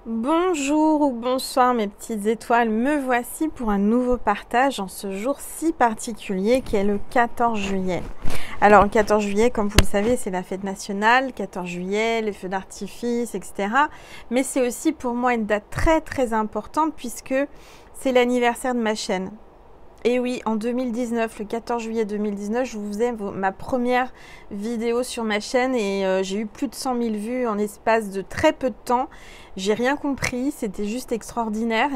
Bonjour ou bonsoir mes petites étoiles, me voici pour un nouveau partage en ce jour si particulier qui est le 14 juillet. Alors le 14 juillet, comme vous le savez, c'est la fête nationale, 14 juillet, les feux d'artifice, etc. Mais c'est aussi pour moi une date très importante puisque c'est l'anniversaire de ma chaîne. Et oui, en 2019, le 14 juillet 2019, je vous faisais ma première vidéo sur ma chaîne et j'ai eu plus de 100 000 vues en espace de très peu de temps. J'ai rien compris, c'était juste extraordinaire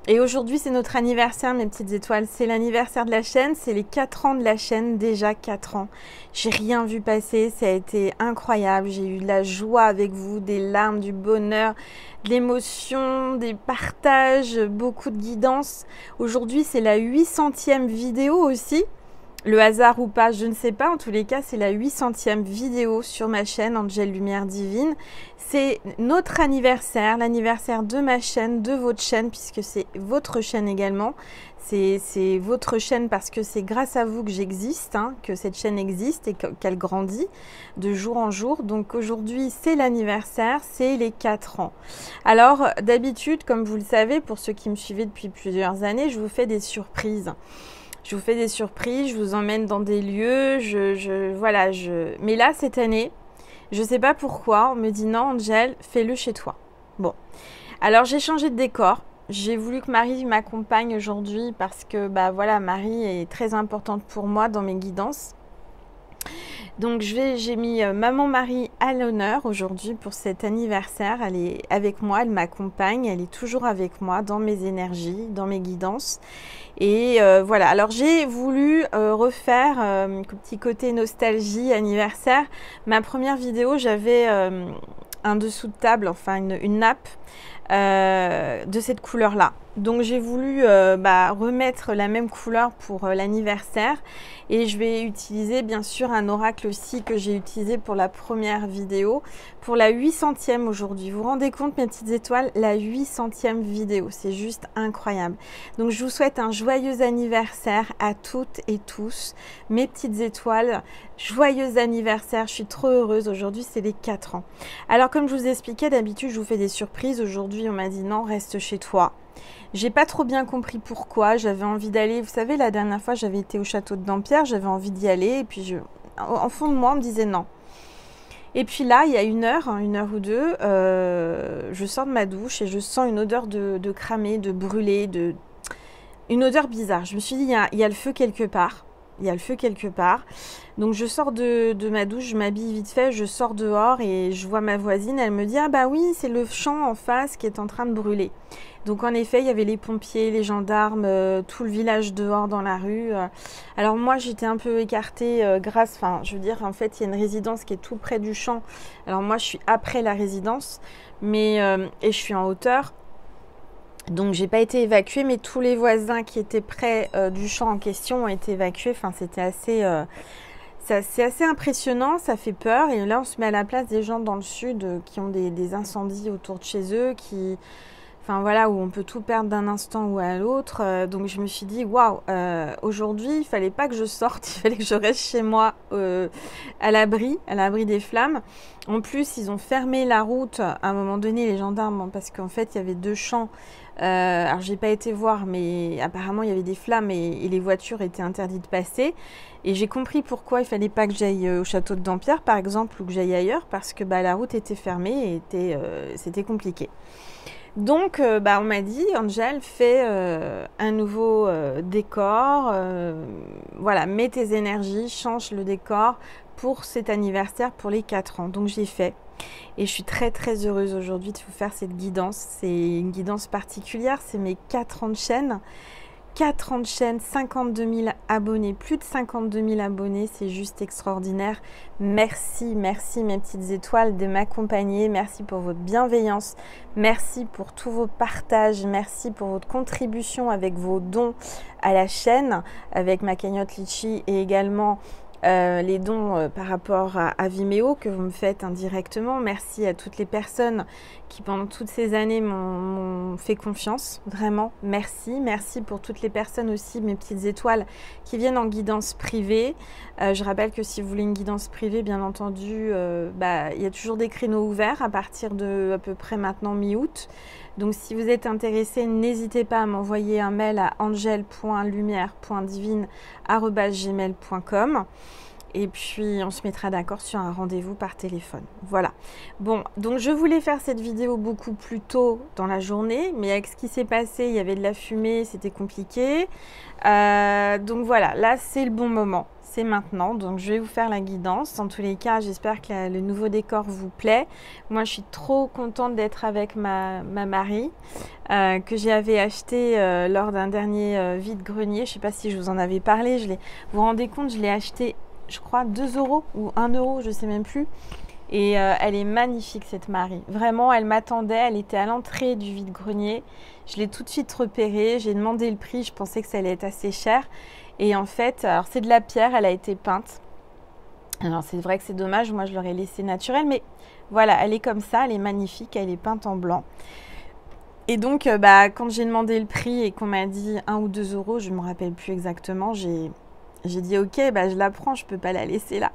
et aujourd'hui c'est notre anniversaire mes petites étoiles. C'est l'anniversaire de la chaîne, c'est les 4 ans de la chaîne, déjà 4 ans. J'ai rien vu passer, ça a été incroyable, j'ai eu de la joie avec vous, des larmes, du bonheur, de l'émotion, des partages, beaucoup de guidance. Aujourd'hui c'est la 800e vidéo aussi. Le hasard ou pas, je ne sais pas. En tous les cas, c'est la 800e vidéo sur ma chaîne Angel Lumière Divine. C'est notre anniversaire, l'anniversaire de ma chaîne, de votre chaîne, puisque c'est votre chaîne également. C'est votre chaîne parce que c'est grâce à vous que j'existe, que cette chaîne existe et qu'elle grandit de jour en jour. Donc aujourd'hui, c'est l'anniversaire, c'est les 4 ans. Alors, d'habitude, comme vous le savez, pour ceux qui me suivaient depuis plusieurs années, je vous fais des surprises. Je vous fais des surprises, je vous emmène dans des lieux, Mais là, cette année, je ne sais pas pourquoi, on me dit non, Angel, fais-le chez toi. Bon, alors j'ai changé de décor. J'ai voulu que Marie m'accompagne aujourd'hui parce que, Marie est très importante pour moi dans mes guidances. Donc j'ai mis Maman Marie à l'honneur aujourd'hui pour cet anniversaire. Elle est avec moi, elle m'accompagne, elle est toujours avec moi dans mes énergies, dans mes guidances. Et voilà, alors j'ai voulu refaire un petit côté nostalgie, anniversaire. Ma première vidéo, j'avais un dessous de table, enfin une nappe de cette couleur-là. Donc j'ai voulu remettre la même couleur pour l'anniversaire et je vais utiliser bien sûr un oracle aussi que j'ai utilisé pour la première vidéo, pour la 800e aujourd'hui. Vous vous rendez compte mes petites étoiles, la 800e vidéo, c'est juste incroyable. Donc je vous souhaite un joyeux anniversaire à toutes et tous, mes petites étoiles, joyeux anniversaire, je suis trop heureuse, aujourd'hui c'est les 4 ans. Alors comme je vous expliquais, d'habitude je vous fais des surprises, aujourd'hui on m'a dit non, reste chez toi. J'ai pas trop bien compris pourquoi, j'avais envie d'aller, vous savez la dernière fois j'avais été au château de Dampierre, j'avais envie d'y aller et puis en fond de moi on me disait non. Et puis là il y a une heure ou deux, je sors de ma douche et je sens une odeur de cramé, de brûlé, une odeur bizarre. Je me suis dit il y a le feu quelque part. Il y a le feu quelque part. Donc je sors de ma douche, je m'habille vite fait, je sors dehors et je vois ma voisine. Elle me dit ah bah oui, c'est le champ en face qui est en train de brûler. Donc en effet, il y avait les pompiers, les gendarmes, tout le village dehors dans la rue. Alors moi, j'étais un peu écartée en fait, il y a une résidence qui est tout près du champ. Alors moi, je suis après la résidence, et je suis en hauteur. Donc j'ai pas été évacuée, mais tous les voisins qui étaient près du champ en question ont été évacués. Enfin, c'est assez impressionnant, ça fait peur. Et là, on se met à la place des gens dans le sud qui ont des incendies autour de chez eux, où on peut tout perdre d'un instant ou à l'autre. Donc je me suis dit, waouh, aujourd'hui, il fallait pas que je sorte, il fallait que je reste chez moi à l'abri des flammes. En plus, ils ont fermé la route à un moment donné, les gendarmes, parce qu'en fait, il y avait deux champs. Alors j'ai pas été voir, mais apparemment il y avait des flammes et les voitures étaient interdites de passer. Et j'ai compris pourquoi il fallait pas que j'aille au château de Dampierre, par exemple, ou que j'aille ailleurs, parce que la route était fermée et c'était compliqué. Donc on m'a dit, Angel, fais un nouveau décor, mets tes énergies, change le décor pour cet anniversaire pour les 4 ans. Donc j'ai fait. Et je suis très heureuse aujourd'hui de vous faire cette guidance. C'est une guidance particulière, c'est mes 4 ans de chaîne. 4 ans de chaîne, 52 000 abonnés, plus de 52 000 abonnés, c'est juste extraordinaire. Merci mes petites étoiles de m'accompagner, merci pour votre bienveillance, merci pour tous vos partages, merci pour votre contribution avec vos dons à la chaîne, avec ma cagnotte Litchi et également les dons par rapport à Vimeo que vous me faites indirectement. Merci à toutes les personnes qui pendant toutes ces années m'ont fait confiance, vraiment, merci. Merci pour toutes les personnes aussi, mes petites étoiles, qui viennent en guidance privée. Je rappelle que si vous voulez une guidance privée, bien entendu, il y a toujours des créneaux ouverts à partir de à peu près maintenant mi-août. Donc si vous êtes intéressé, n'hésitez pas à m'envoyer un mail à angel.lumière.divine@gmail.com et puis on se mettra d'accord sur un rendez-vous par téléphone. Voilà. Bon, donc je voulais faire cette vidéo beaucoup plus tôt dans la journée, mais avec ce qui s'est passé, il y avait de la fumée, c'était compliqué. Donc voilà, là c'est le bon moment. C'est maintenant, donc je vais vous faire la guidance. En tous les cas, j'espère que le nouveau décor vous plaît. Moi, je suis trop contente d'être avec ma Marie, que j'avais acheté lors d'un dernier vide-grenier. Je ne sais pas si je vous en avais parlé. Vous vous rendez compte, je l'ai acheté, je crois, 2 € ou 1 €, je ne sais même plus. Et elle est magnifique, cette Marie. Vraiment, elle m'attendait, elle était à l'entrée du vide-grenier. Je l'ai tout de suite repérée, j'ai demandé le prix, je pensais que ça allait être assez cher. Et en fait, alors c'est de la pierre, elle a été peinte. Alors c'est vrai que c'est dommage, moi je l'aurais laissée naturelle, mais voilà, elle est comme ça, elle est magnifique, elle est peinte en blanc. Et donc, quand j'ai demandé le prix et qu'on m'a dit 1 ou 2 €, je ne me rappelle plus exactement, j'ai dit ok, je la prends, je ne peux pas la laisser là.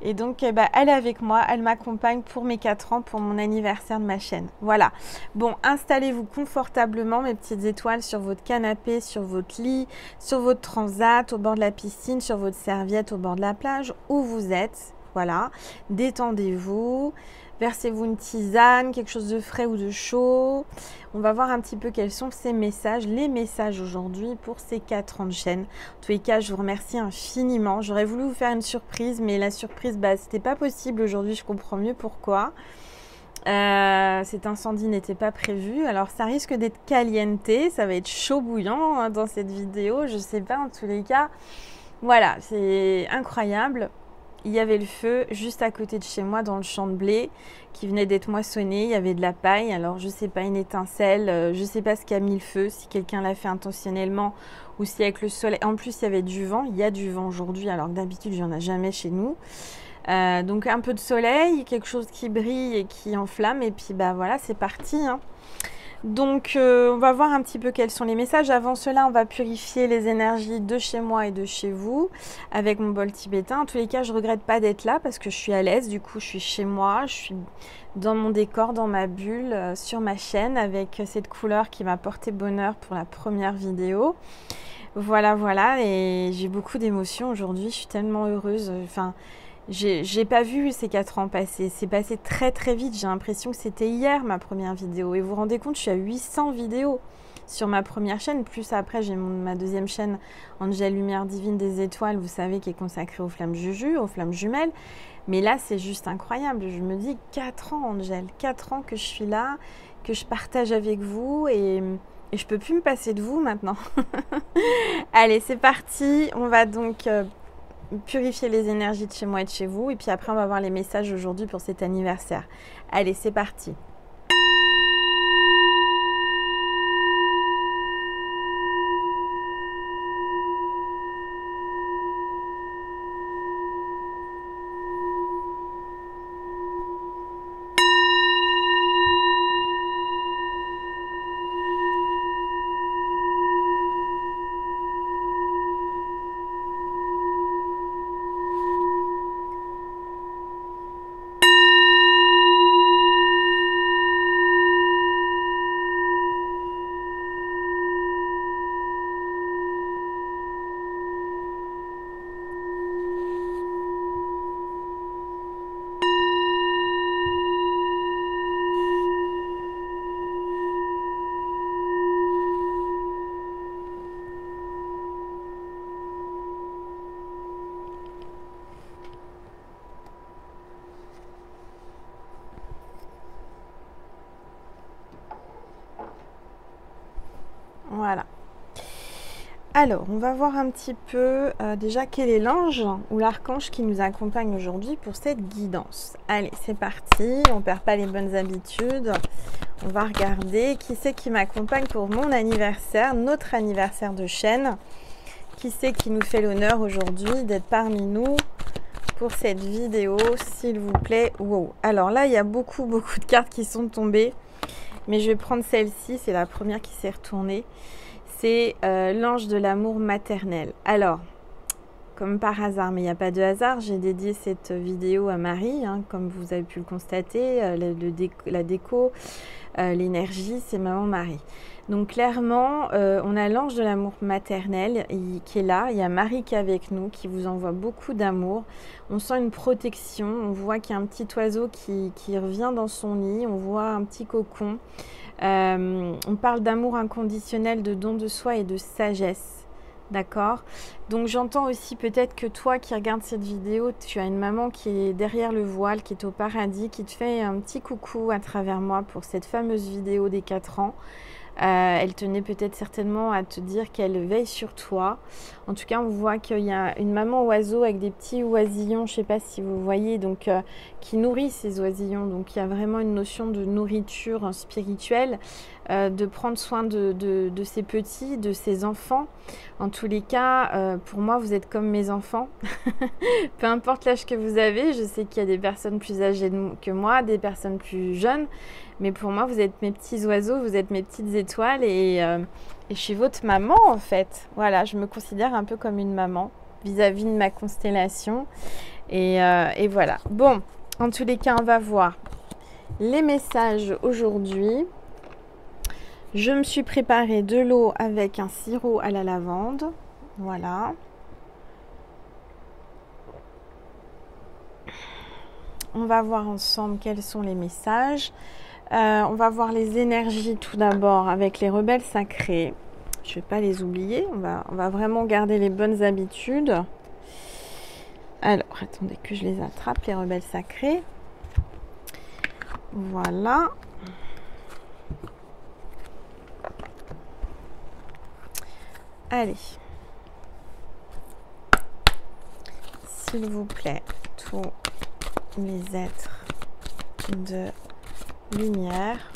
Et donc, elle est avec moi, elle m'accompagne pour mes 4 ans, pour mon anniversaire de ma chaîne. Voilà. Bon, installez-vous confortablement, mes petites étoiles, sur votre canapé, sur votre lit, sur votre transat, au bord de la piscine, sur votre serviette, au bord de la plage, où vous êtes. Voilà. Détendez-vous. Versez-vous une tisane, quelque chose de frais ou de chaud. On va voir un petit peu quels sont ces messages, les messages aujourd'hui pour ces 4 ans de chaîne. En tous les cas, je vous remercie infiniment. J'aurais voulu vous faire une surprise, mais la surprise, c'était pas possible aujourd'hui. Je comprends mieux pourquoi. Cet incendie n'était pas prévu. Alors, ça risque d'être caliente. Ça va être chaud bouillant hein, dans cette vidéo. Je sais pas, en tous les cas. Voilà, c'est incroyable. Il y avait le feu juste à côté de chez moi dans le champ de blé qui venait d'être moissonné. Il y avait de la paille. Alors, je ne sais pas, une étincelle. Je ne sais pas ce qui a mis le feu, si quelqu'un l'a fait intentionnellement ou si avec le soleil. En plus, il y avait du vent. Il y a du vent aujourd'hui, alors que d'habitude, il n'y en a jamais chez nous. Donc, un peu de soleil, quelque chose qui brille et qui enflamme. Et puis, voilà, c'est parti. Hein. Donc, on va voir un petit peu quels sont les messages. Avant cela, on va purifier les énergies de chez moi et de chez vous avec mon bol tibétain. En tous les cas, je ne regrette pas d'être là parce que je suis à l'aise. Du coup, je suis chez moi, je suis dans mon décor, dans ma bulle, sur ma chaîne avec cette couleur qui m'a porté bonheur pour la première vidéo. Voilà, voilà. Et j'ai beaucoup d'émotions aujourd'hui. Je suis tellement heureuse. Enfin... J'ai pas vu ces 4 ans passer, c'est passé très très vite, j'ai l'impression que c'était hier ma première vidéo. Et vous vous rendez compte, je suis à 800 vidéos sur ma première chaîne, plus après j'ai ma deuxième chaîne Angel Lumière Divine des Étoiles, vous savez, qui est consacrée aux flammes Juju, aux flammes jumelles. Mais là c'est juste incroyable, je me dis 4 ans Angel, 4 ans que je suis là, que je partage avec vous et je peux plus me passer de vous maintenant. Allez, c'est parti, on va donc... purifier les énergies de chez moi et de chez vous. Et puis après, on va voir les messages aujourd'hui pour cet anniversaire. Allez, c'est parti. Voilà. Alors, on va voir un petit peu déjà quel est l'ange ou l'archange qui nous accompagne aujourd'hui pour cette guidance. Allez, c'est parti. On ne perd pas les bonnes habitudes. On va regarder qui c'est qui m'accompagne pour mon anniversaire, notre anniversaire de chaîne. Qui c'est qui nous fait l'honneur aujourd'hui d'être parmi nous pour cette vidéo, s'il vous plaît. Wow. Alors là, il y a beaucoup de cartes qui sont tombées. Mais je vais prendre celle-ci, c'est la première qui s'est retournée. C'est l'ange de l'amour maternel. Alors, comme par hasard, mais il n'y a pas de hasard, j'ai dédié cette vidéo à Marie, hein, comme vous avez pu le constater, la déco, l'énergie, c'est maman Marie. Donc clairement, on a l'ange de l'amour maternel qui est là, il y a Marie qui est avec nous, qui vous envoie beaucoup d'amour. On sent une protection, on voit qu'il y a un petit oiseau qui revient dans son nid, on voit un petit cocon. On parle d'amour inconditionnel, de don de soi et de sagesse. D'accord? Donc j'entends aussi peut-être que toi qui regardes cette vidéo, tu as une maman qui est derrière le voile, qui est au paradis, qui te fait un petit coucou à travers moi pour cette fameuse vidéo des 4 ans. Elle tenait peut-être certainement à te dire qu'elle veille sur toi. En tout cas, on voit qu'il y a une maman oiseau avec des petits oisillons, je ne sais pas si vous voyez, donc qui nourrit ces oisillons. Donc il y a vraiment une notion de nourriture spirituelle, de prendre soin de ces petits, de ces enfants. En tous les cas, pour moi, vous êtes comme mes enfants. Peu importe l'âge que vous avez, je sais qu'il y a des personnes plus âgées que moi, des personnes plus jeunes. Mais pour moi, vous êtes mes petits oiseaux, vous êtes mes petites étoiles et je suis votre maman en fait. Voilà, je me considère un peu comme une maman vis-à-vis de ma constellation. Et voilà. Bon, en tous les cas, on va voir les messages aujourd'hui. Je me suis préparé de l'eau avec un sirop à la lavande. Voilà. On va voir ensemble quels sont les messages. On va voir les énergies tout d'abord avec les rebelles sacrés. Je ne vais pas les oublier. On va vraiment garder les bonnes habitudes. Alors, attendez que je les attrape, les rebelles sacrés. Voilà. Allez. S'il vous plaît, tous les êtres de lumière.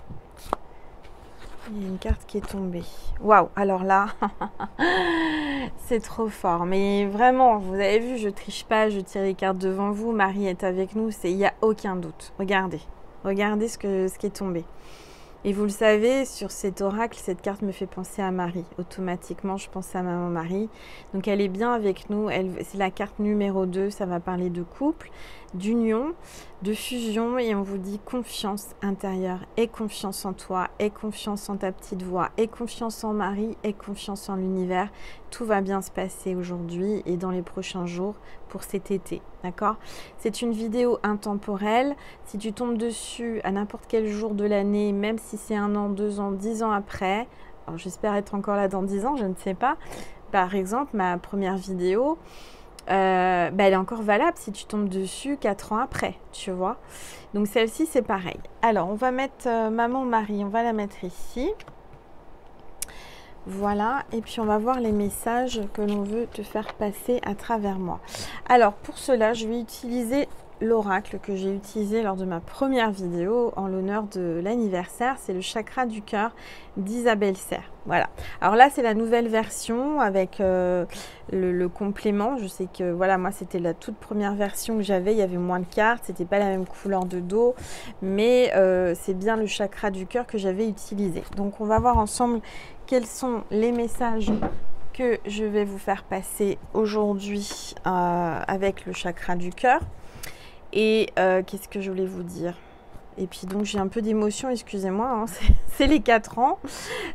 Il y a une carte qui est tombée. Waouh, alors là, c'est trop fort. Mais vraiment, vous avez vu, je triche pas, je tire les cartes devant vous. Marie est avec nous, il n'y a aucun doute. Regardez ce qui est tombé. Et vous le savez, sur cet oracle, cette carte me fait penser à Marie. Automatiquement, je pense à maman Marie. Donc, elle est bien avec nous. C'est la carte numéro 2. Ça va parler de couple, d'union, de fusion. Et on vous dit confiance intérieure. Aie confiance en toi. Aie confiance en ta petite voix. Aie confiance en Marie. Aie confiance en l'univers. Tout va bien se passer aujourd'hui et dans les prochains jours pour cet été. D'accord? C'est une vidéo intemporelle. Si tu tombes dessus à n'importe quel jour de l'année, même si c'est 1 an, 2 ans, 10 ans après, alors j'espère être encore là dans 10 ans, je ne sais pas. Par exemple, ma première vidéo, elle est encore valable si tu tombes dessus 4 ans après, tu vois. Donc celle-ci, c'est pareil. Alors, on va mettre maman Marie, on va la mettre ici. Voilà, et puis on va voir les messages que l'on veut te faire passer à travers moi. Alors pour cela, je vais utiliser l'oracle que j'ai utilisé lors de ma première vidéo en l'honneur de l'anniversaire. C'est le chakra du cœur d'Isabelle Serre. Voilà. Alors là, c'est la nouvelle version avec le complément. Je sais que voilà, moi c'était la toute première version que j'avais. Il y avait moins de cartes, c'était pas la même couleur de dos, mais c'est bien le chakra du cœur que j'avais utilisé. Donc on va voir ensemble quels sont les messages que je vais vous faire passer aujourd'hui avec le chakra du cœur. Et qu'est-ce que je voulais vous dire? Et puis donc j'ai un peu d'émotion, excusez-moi, hein, c'est les 4 ans.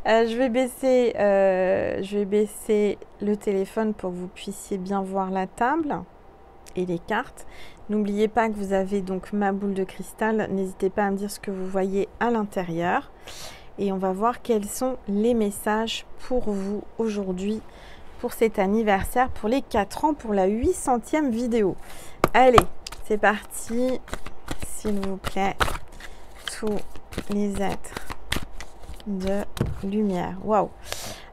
Je vais baisser le téléphone pour que vous puissiez bien voir la table et les cartes. N'oubliez pas que vous avez donc ma boule de cristal. N'hésitez pas à me dire ce que vous voyez à l'intérieur. Et on va voir quels sont les messages pour vous aujourd'hui, pour cet anniversaire, pour les 4 ans, pour la 800e vidéo. Allez, c'est parti, s'il vous plaît, tous les êtres de lumière. Waouh!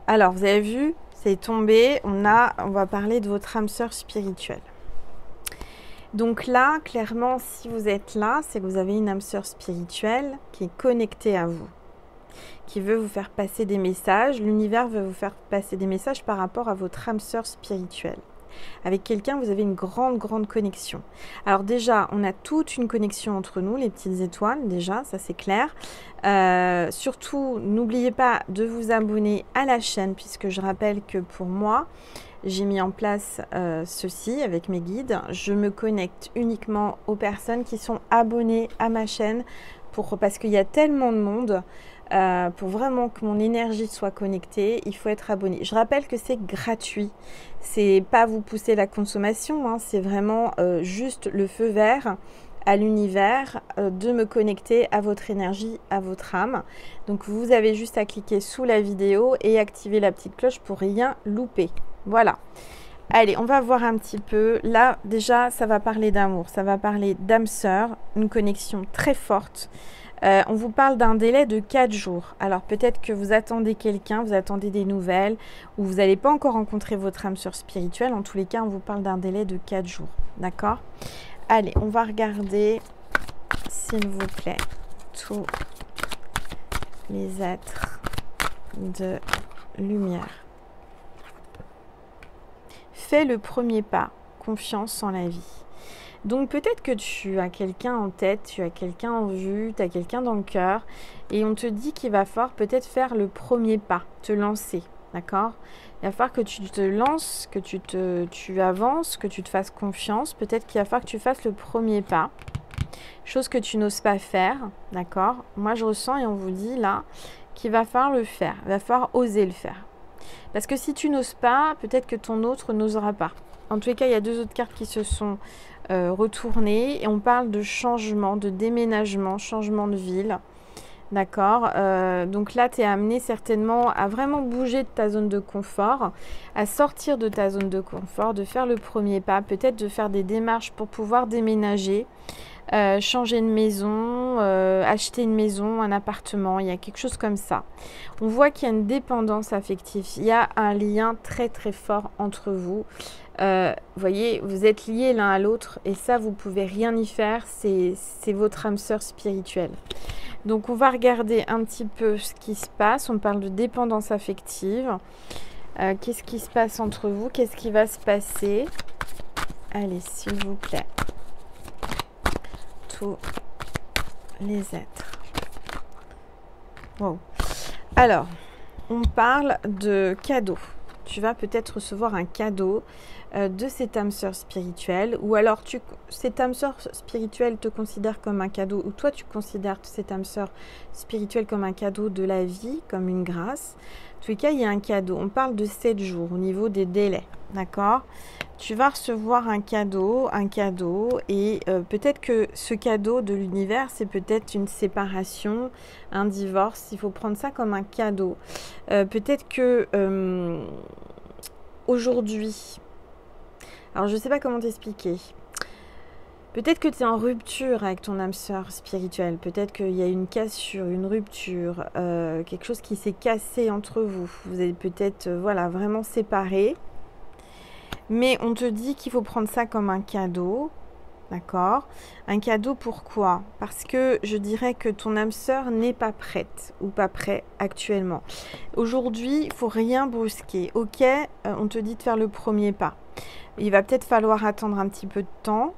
Alors, vous avez vu, c'est tombé, on va parler de votre âme sœur spirituelle. Donc là, clairement, si vous êtes là, c'est que vous avez une âme sœur spirituelle qui est connectée à vous, qui veut vous faire passer des messages. L'univers veut vous faire passer des messages par rapport à votre âme sœur spirituelle. Avec quelqu'un, vous avez une grande connexion. Alors déjà, on a toute une connexion entre nous, les petites étoiles, déjà, ça c'est clair. Surtout, n'oubliez pas de vous abonner à la chaîne, puisque je rappelle que pour moi, j'ai mis en place ceci avec mes guides. Je me connecte uniquement aux personnes qui sont abonnées à ma chaîne parce qu'il y a tellement de monde. Pour vraiment que mon énergie soit connectée, il faut être abonné. Je rappelle que c'est gratuit. C'est pas vous pousser la consommation, hein, c'est vraiment juste le feu vert à l'univers de me connecter à votre énergie, à votre âme. Donc vous avez juste à cliquer sous la vidéo et activer la petite cloche pour rien louper. Voilà. Allez, on va voir un petit peu. Là, déjà, ça va parler d'amour. Ça va parler d'âme sœur, une connexion très forte. On vous parle d'un délai de 4 jours. Alors, peut-être que vous attendez quelqu'un, vous attendez des nouvelles, ou vous n'allez pas encore rencontrer votre âme sœur spirituelle. En tous les cas, on vous parle d'un délai de 4 jours. D'accord? Allez, on va regarder, s'il vous plaît, tous les êtres de lumière. Fais le premier pas, confiance en la vie. Donc peut-être que tu as quelqu'un en tête, tu as quelqu'un en vue, tu as quelqu'un dans le cœur et on te dit qu'il va falloir peut-être faire le premier pas, te lancer, d'accord? Il va falloir que tu te lances, que tu avances, que tu te fasses confiance. Peut-être qu'il va falloir que tu fasses le premier pas, chose que tu n'oses pas faire, d'accord? Moi je ressens et on vous dit là qu'il va falloir le faire, il va falloir oser le faire. Parce que si tu n'oses pas, peut-être que ton autre n'osera pas. En tous les cas, il y a 2 autres cartes qui se sont retournées et on parle de changement, de déménagement, changement de ville. D'accord, donc là, tu es amené certainement à vraiment bouger de ta zone de confort, à sortir de ta zone de confort, de faire le premier pas, peut-être de faire des démarches pour pouvoir déménager. Changer de maison, acheter une maison, un appartement, il y a quelque chose comme ça. On voit qu'il y a une dépendance affective, il y a un lien très fort entre vous. Vous voyez, vous êtes liés l'un à l'autre et ça, vous pouvez rien y faire, c'est votre âme sœur spirituelle. Donc, on va regarder un petit peu ce qui se passe. On parle de dépendance affective. Qu'est-ce qui se passe entre vous? Qu'est-ce qui va se passer? Allez, s'il vous plaît. Tous les êtres. Wow. Alors, on parle de cadeau. Tu vas peut-être recevoir un cadeau de cette âme sœur spirituelle, ou alors cette âme sœur spirituelle te considère comme un cadeau, ou toi tu considères cette âme sœur spirituelle comme un cadeau de la vie, comme une grâce. En tous les cas, il y a un cadeau. On parle de 7 jours au niveau des délais, d'accord? Tu vas recevoir un cadeau et peut-être que ce cadeau de l'univers, c'est peut-être une séparation, un divorce. Il faut prendre ça comme un cadeau. Peut-être que aujourd'hui, alors je ne sais pas comment t'expliquer. Peut-être que tu es en rupture avec ton âme sœur spirituelle. Peut-être qu'il y a une cassure, une rupture, quelque chose qui s'est cassé entre vous. Vous êtes peut-être voilà, vraiment séparés. Mais on te dit qu'il faut prendre ça comme un cadeau. D'accord? Un cadeau pourquoi? Parce que je dirais que ton âme sœur n'est pas prête ou pas prêt actuellement. Aujourd'hui, il ne faut rien brusquer. Ok, on te dit de faire le premier pas. Il va peut-être falloir attendre un petit peu de temps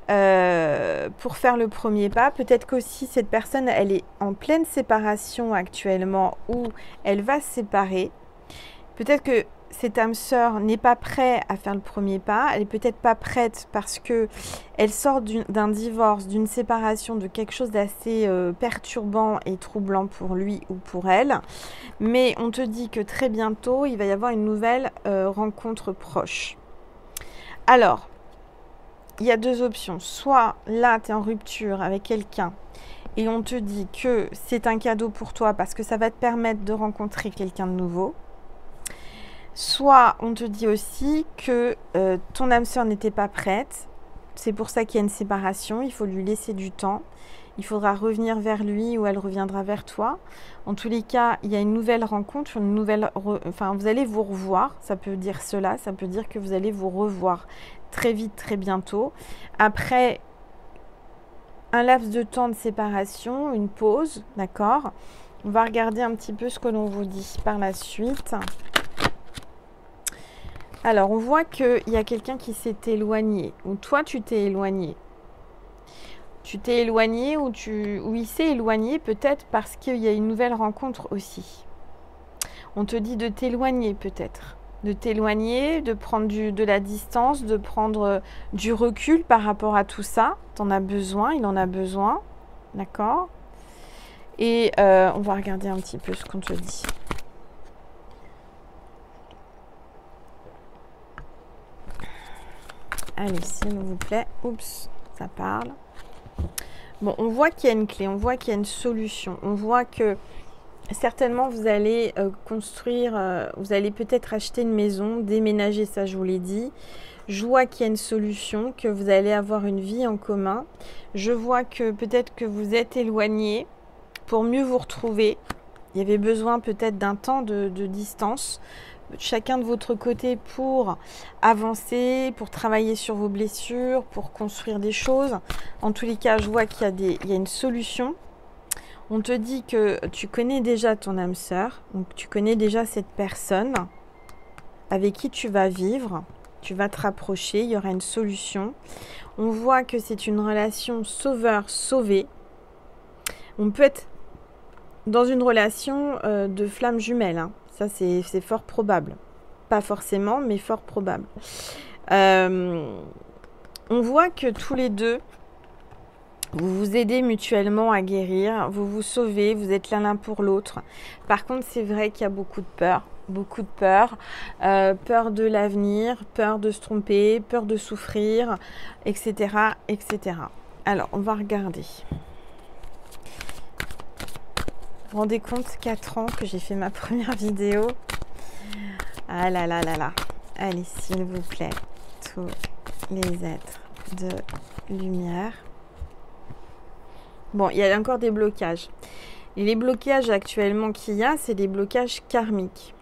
pour faire le premier pas. Peut-être qu'aussi cette personne, elle est en pleine séparation actuellement ou elle va se séparer. Peut-être que cette âme sœur n'est pas prête à faire le premier pas. Elle est peut-être pas prête parce que elle sort d'un divorce, d'une séparation, de quelque chose d'assez perturbant et troublant pour lui ou pour elle. Mais on te dit que très bientôt, il va y avoir une nouvelle rencontre proche. Alors, il y a 2 options. Soit là, tu es en rupture avec quelqu'un et on te dit que c'est un cadeau pour toi parce que ça va te permettre de rencontrer quelqu'un de nouveau. Soit on te dit aussi que ton âme sœur n'était pas prête. C'est pour ça qu'il y a une séparation. Il faut lui laisser du temps. Il faudra revenir vers lui ou elle reviendra vers toi. En tous les cas, il y a une nouvelle rencontre, enfin, vous allez vous revoir. Ça peut dire cela. Ça peut dire que vous allez vous revoir très vite, très bientôt. Après un laps de temps de séparation, une pause, d'accord? On va regarder un petit peu ce que l'on vous dit par la suite. Alors, on voit qu'il y a quelqu'un qui s'est éloigné, ou toi, tu t'es éloigné. Tu t'es éloigné ou il s'est éloigné peut-être parce qu'il y a une nouvelle rencontre aussi. On te dit de t'éloigner peut-être. De t'éloigner, de prendre de la distance, de prendre du recul par rapport à tout ça. T'en as besoin, il en a besoin. D'accord? Et on va regarder un petit peu ce qu'on te dit. Allez, s'il vous plaît. Oups, ça parle. Bon, on voit qu'il y a une clé, on voit qu'il y a une solution. On voit que certainement vous allez construire, vous allez peut-être acheter une maison, déménager, ça je vous l'ai dit. Je vois qu'il y a une solution, que vous allez avoir une vie en commun. Je vois que peut-être que vous êtes éloignés pour mieux vous retrouver. Il y avait besoin peut-être d'un temps de distance, chacun de votre côté pour avancer, pour travailler sur vos blessures, pour construire des choses. En tous les cas, je vois qu'il y a une solution. On te dit que tu connais déjà ton âme sœur, donc tu connais déjà cette personne avec qui tu vas vivre, tu vas te rapprocher, il y aura une solution. On voit que c'est une relation sauveur-sauvé. On peut être dans une relation de flamme jumelle, hein. Ça, c'est fort probable. Pas forcément, mais fort probable. On voit que tous les deux, vous vous aidez mutuellement à guérir, vous vous sauvez, vous êtes l'un pour l'autre. Par contre, c'est vrai qu'il y a beaucoup de peur. Beaucoup de peur. Peur de l'avenir, peur de se tromper, peur de souffrir, etc., etc. Alors, on va regarder. Vous vous rendez compte, 4 ans que j'ai fait ma première vidéo. Ah là là là là. Allez, s'il vous plaît, tous les êtres de lumière. Bon, il y a encore des blocages. Et les blocages actuellement qu'il y a, c'est des blocages karmiques.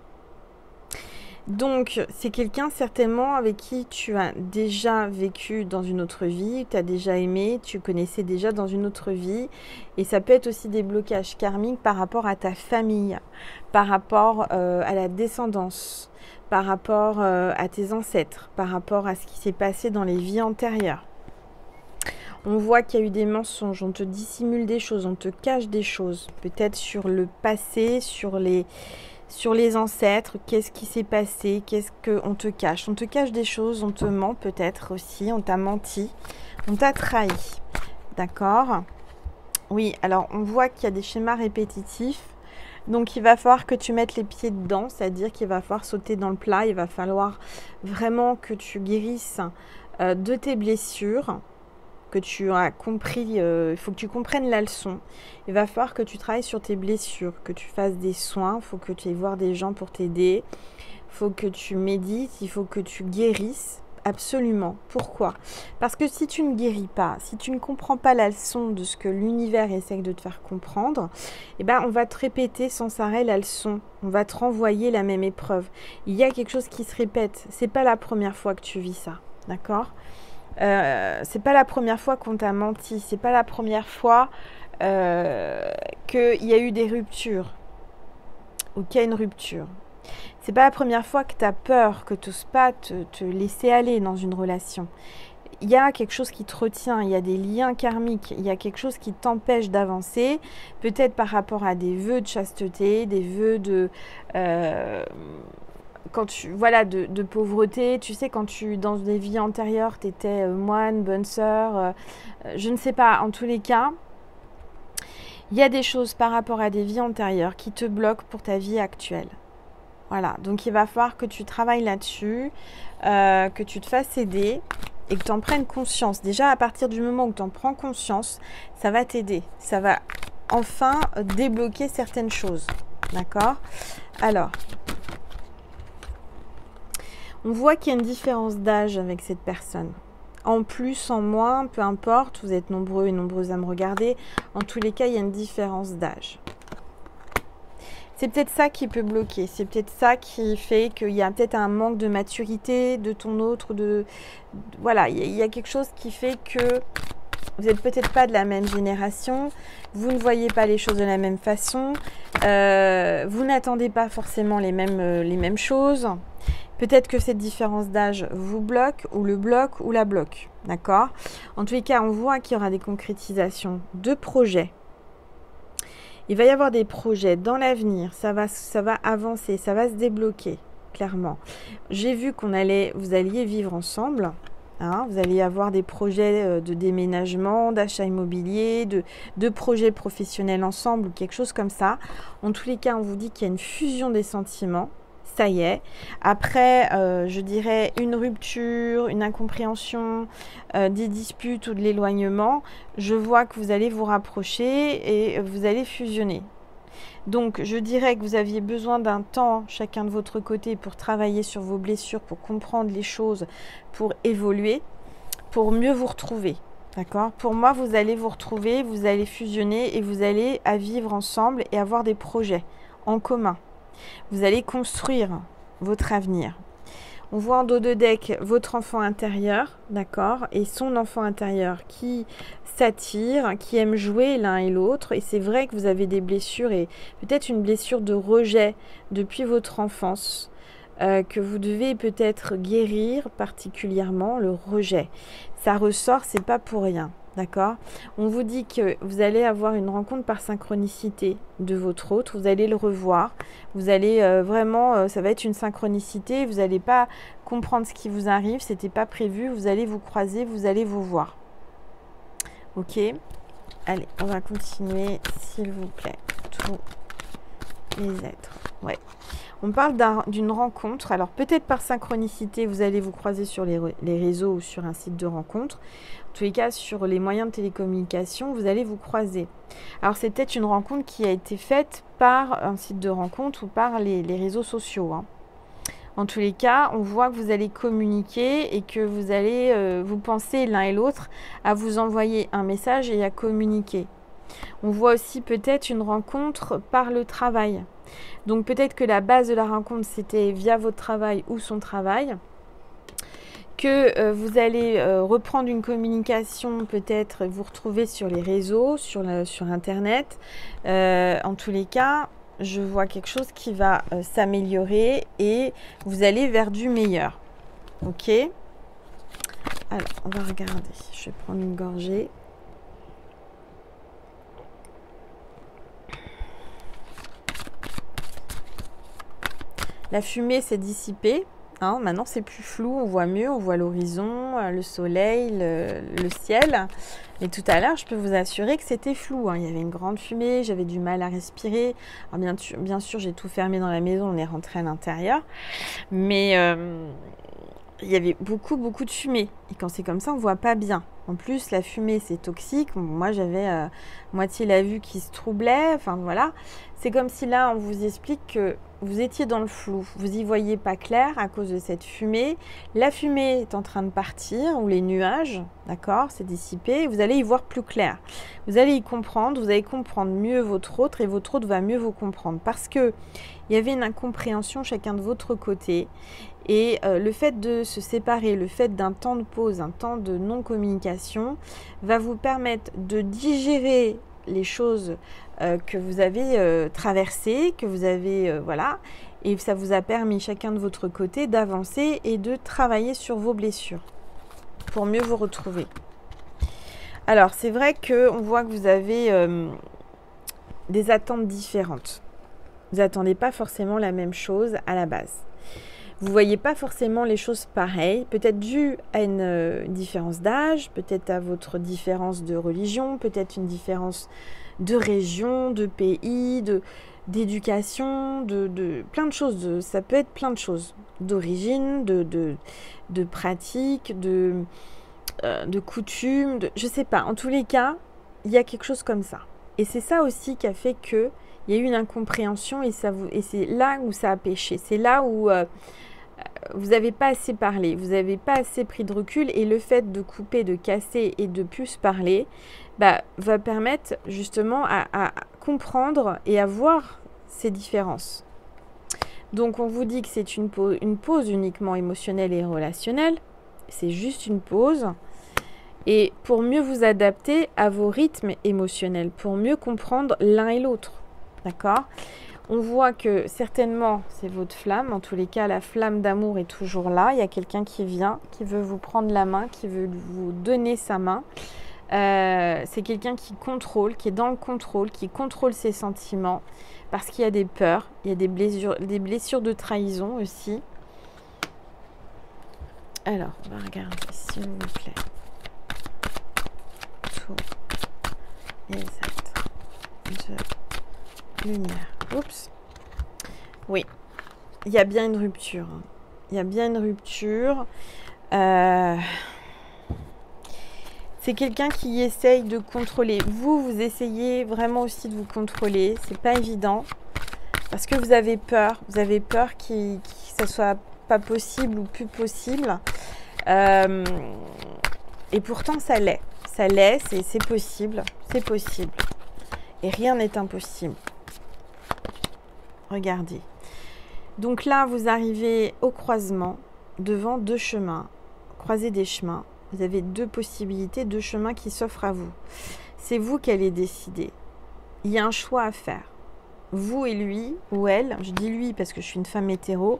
Donc, c'est quelqu'un certainement avec qui tu as déjà vécu dans une autre vie, tu as déjà aimé, tu connaissais déjà dans une autre vie. Et ça peut être aussi des blocages karmiques par rapport à ta famille, par rapport à la descendance, par rapport à tes ancêtres, par rapport à ce qui s'est passé dans les vies antérieures. On voit qu'il y a eu des mensonges, on te dissimule des choses, on te cache des choses, peut-être sur le passé, sur les ancêtres, qu'est-ce qui s'est passé, qu'est-ce qu'on te cache. On te cache des choses, on te ment peut-être aussi, on t'a menti, on t'a trahi. D'accord? Oui, alors on voit qu'il y a des schémas répétitifs. Donc il va falloir que tu mettes les pieds dedans, c'est-à-dire qu'il va falloir sauter dans le plat, il va falloir vraiment que tu guérisses de tes blessures, que tu as compris, il faut que tu comprennes la leçon. Il va falloir que tu travailles sur tes blessures, que tu fasses des soins, il faut que tu ailles voir des gens pour t'aider, il faut que tu médites, il faut que tu guérisses, absolument. Pourquoi? Parce que si tu ne guéris pas, si tu ne comprends pas la leçon de ce que l'univers essaie de te faire comprendre, eh ben, on va te répéter sans arrêt la leçon, on va te renvoyer la même épreuve. Il y a quelque chose qui se répète, c'est pas la première fois que tu vis ça, d'accord? C'est pas la première fois qu'on t'a menti, c'est pas la première fois qu'il y a eu des ruptures ou qu'il y a une rupture. C'est pas la première fois que tu as peur, que tu n'oses pas te laisser aller dans une relation. Il y a quelque chose qui te retient, il y a des liens karmiques, il y a quelque chose qui t'empêche d'avancer, peut-être par rapport à des vœux de chasteté, des vœux de... de pauvreté, tu sais, quand dans des vies antérieures, tu étais moine, bonne sœur, je ne sais pas, en tous les cas, il y a des choses par rapport à des vies antérieures qui te bloquent pour ta vie actuelle. Voilà, donc il va falloir que tu travailles là-dessus, que tu te fasses aider et que tu en prennes conscience. Déjà, à partir du moment où tu en prends conscience, ça va t'aider, ça va enfin débloquer certaines choses, d'accord? Alors... on voit qu'il y a une différence d'âge avec cette personne. En plus, en moins, peu importe, vous êtes nombreux et nombreuses à me regarder. En tous les cas, il y a une différence d'âge. C'est peut-être ça qui peut bloquer. C'est peut-être ça qui fait qu'il y a peut-être un manque de maturité de ton autre. Voilà, il y a quelque chose qui fait que vous n'êtes peut-être pas de la même génération. Vous ne voyez pas les choses de la même façon. Vous n'attendez pas forcément les mêmes choses. Peut-être que cette différence d'âge vous bloque ou le bloque ou la bloque. D'accord? En tous les cas, on voit qu'il y aura des concrétisations de projets. Il va y avoir des projets dans l'avenir. Ça va avancer, ça va se débloquer, clairement. J'ai vu vous alliez vivre ensemble. Hein, vous allez avoir des projets de déménagement, d'achat immobilier, de projets professionnels ensemble ou quelque chose comme ça. En tous les cas, on vous dit qu'il y a une fusion des sentiments. Ça y est. Après, je dirais une rupture, une incompréhension, des disputes ou de l'éloignement. Je vois que vous allez vous rapprocher et vous allez fusionner. Donc, je dirais que vous aviez besoin d'un temps, chacun de votre côté, pour travailler sur vos blessures, pour comprendre les choses, pour évoluer, pour mieux vous retrouver. D'accord? Pour moi, vous allez vous retrouver, vous allez fusionner et vous allez à vivre ensemble et avoir des projets en commun. Vous allez construire votre avenir. On voit en dos de deck votre enfant intérieur, d'accord, et son enfant intérieur qui s'attire, qui aime jouer l'un et l'autre. Et c'est vrai que vous avez des blessures et peut-être une blessure de rejet depuis votre enfance que vous devez peut-être guérir particulièrement, le rejet. Ça ressort, c'est pas pour rien. D'accord? On vous dit que vous allez avoir une rencontre par synchronicité de votre autre, vous allez le revoir, vous allez vraiment, ça va être une synchronicité, vous n'allez pas comprendre ce qui vous arrive, c'était pas prévu, vous allez vous croiser, vous allez vous voir. Ok? Allez, on va continuer, s'il vous plaît, tous les êtres. Ouais. On parle d'une rencontre, alors peut-être par synchronicité, vous allez vous croiser sur les réseaux ou sur un site de rencontre. En tous les cas, sur les moyens de télécommunication, vous allez vous croiser. Alors, c'est peut-être une rencontre qui a été faite par un site de rencontre ou par les réseaux sociaux. Hein. En tous les cas, on voit que vous allez communiquer et que vous allez, vous pensez l'un et l'autre à vous envoyer un message et à communiquer. On voit aussi peut-être une rencontre par le travail. Donc, peut-être que la base de la rencontre, c'était via votre travail ou son travail. Que vous allez reprendre une communication, peut-être vous retrouver sur les réseaux, sur Internet. En tous les cas, je vois quelque chose qui va s'améliorer et vous allez vers du meilleur. Ok? Alors, on va regarder. Je vais prendre une gorgée. La fumée s'est dissipée. Hein, maintenant, c'est plus flou, on voit mieux, on voit l'horizon, le soleil, le ciel. Et tout à l'heure, je peux vous assurer que c'était flou. Hein. Il y avait une grande fumée, j'avais du mal à respirer. Alors, bien sûr, j'ai tout fermé dans la maison, on est rentré à l'intérieur. Mais il y avait beaucoup de fumée. Et quand c'est comme ça, on ne voit pas bien. En plus, la fumée, c'est toxique. Moi, j'avais moitié la vue qui se troublait. Enfin, voilà. C'est comme si là, on vous explique que vous étiez dans le flou. Vous n'y voyez pas clair à cause de cette fumée. La fumée est en train de partir, ou les nuages, d'accord, c'est dissipé. Vous allez y voir plus clair. Vous allez y comprendre. Vous allez comprendre mieux votre autre et votre autre va mieux vous comprendre. Parce que il y avait une incompréhension chacun de votre côté. Et le fait de se séparer, le fait d'un temps de pause, un temps de non-communication, va vous permettre de digérer les choses que vous avez traversées, que vous avez, voilà, et ça vous a permis chacun de votre côté d'avancer et de travailler sur vos blessures pour mieux vous retrouver. Alors, c'est vrai qu'on voit que vous avez des attentes différentes. Vous n'attendez pas forcément la même chose à la base. Vous ne voyez pas forcément les choses pareilles, peut-être dû à une différence d'âge, peut-être à votre différence de religion, peut-être une différence de région, de pays, d'éducation, de plein de choses. Ça peut être plein de choses, d'origine, de pratiques, de coutumes, je ne sais pas. En tous les cas, il y a quelque chose comme ça. Et c'est ça aussi qui a fait qu'il y a eu une incompréhension et c'est là où ça a péché. C'est là où vous n'avez pas assez parlé, vous n'avez pas assez pris de recul et le fait de couper, de casser et de plus parler va permettre justement à comprendre et à voir ces différences. Donc on vous dit que c'est une pause uniquement émotionnelle et relationnelle, c'est juste une pause et pour mieux vous adapter à vos rythmes émotionnels, pour mieux comprendre l'un et l'autre, d'accord ? On voit que certainement, c'est votre flamme. En tous les cas, la flamme d'amour est toujours là. Il y a quelqu'un qui vient, qui veut vous prendre la main, qui veut vous donner sa main. C'est quelqu'un qui contrôle, qui est dans le contrôle, qui contrôle ses sentiments. Parce qu'il y a des peurs, il y a des blessures de trahison aussi. Alors, on va regarder, s'il vous plaît. Tout les actes de lumière. Oups. Oui, il y a bien une rupture. Il y a bien une rupture. C'est quelqu'un qui essaye de contrôler. Vous essayez vraiment aussi de vous contrôler. C'est pas évident. Parce que vous avez peur. Vous avez peur que ça soit pas possible ou plus possible. Et pourtant, ça l'est. Ça l'est, c'est possible. C'est possible. Et rien n'est impossible. Regardez. Donc là, vous arrivez au croisement, devant deux chemins. Croisez des chemins. Vous avez deux possibilités, deux chemins qui s'offrent à vous. C'est vous qui allez décider. Il y a un choix à faire. Vous et lui, ou elle, je dis lui parce que je suis une femme hétéro,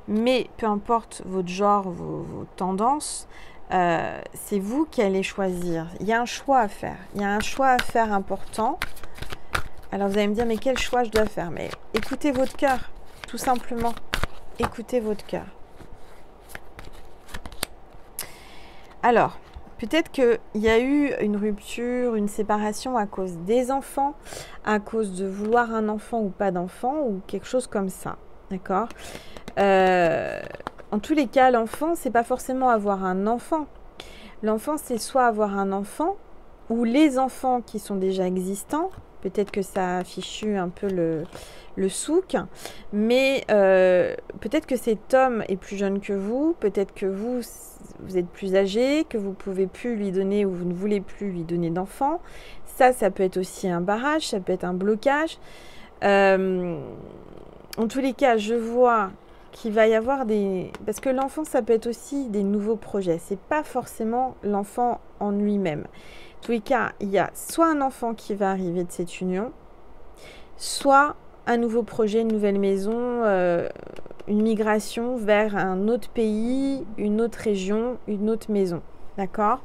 mais peu importe votre genre, vos tendances, c'est vous qui allez choisir. Il y a un choix à faire. Il y a un choix à faire important. Alors vous allez me dire, mais quel choix je dois faire? Mais écoutez votre cœur, tout simplement. Écoutez votre cœur. Alors, peut-être qu'il y a eu une rupture, une séparation à cause des enfants, à cause de vouloir un enfant ou pas d'enfant, ou quelque chose comme ça. D'accord? En tous les cas, l'enfant, c'est pas forcément avoir un enfant. L'enfant, c'est soit avoir un enfant, ou les enfants qui sont déjà existants. Peut-être que ça a fichu un peu le souk, mais peut-être que cet homme est plus jeune que vous, peut-être que vous êtes plus âgé, que vous ne pouvez plus lui donner ou vous ne voulez plus lui donner d'enfant. Ça peut être aussi un barrage, ça peut être un blocage. En tous les cas, je vois qu'il va y avoir des... Parce que l'enfant, ça peut être aussi des nouveaux projets. Ce n'est pas forcément l'enfant en lui-même. En tous les cas, il y a soit un enfant qui va arriver de cette union, soit un nouveau projet, une nouvelle maison, une migration vers un autre pays, une autre région, une autre maison. D'accord?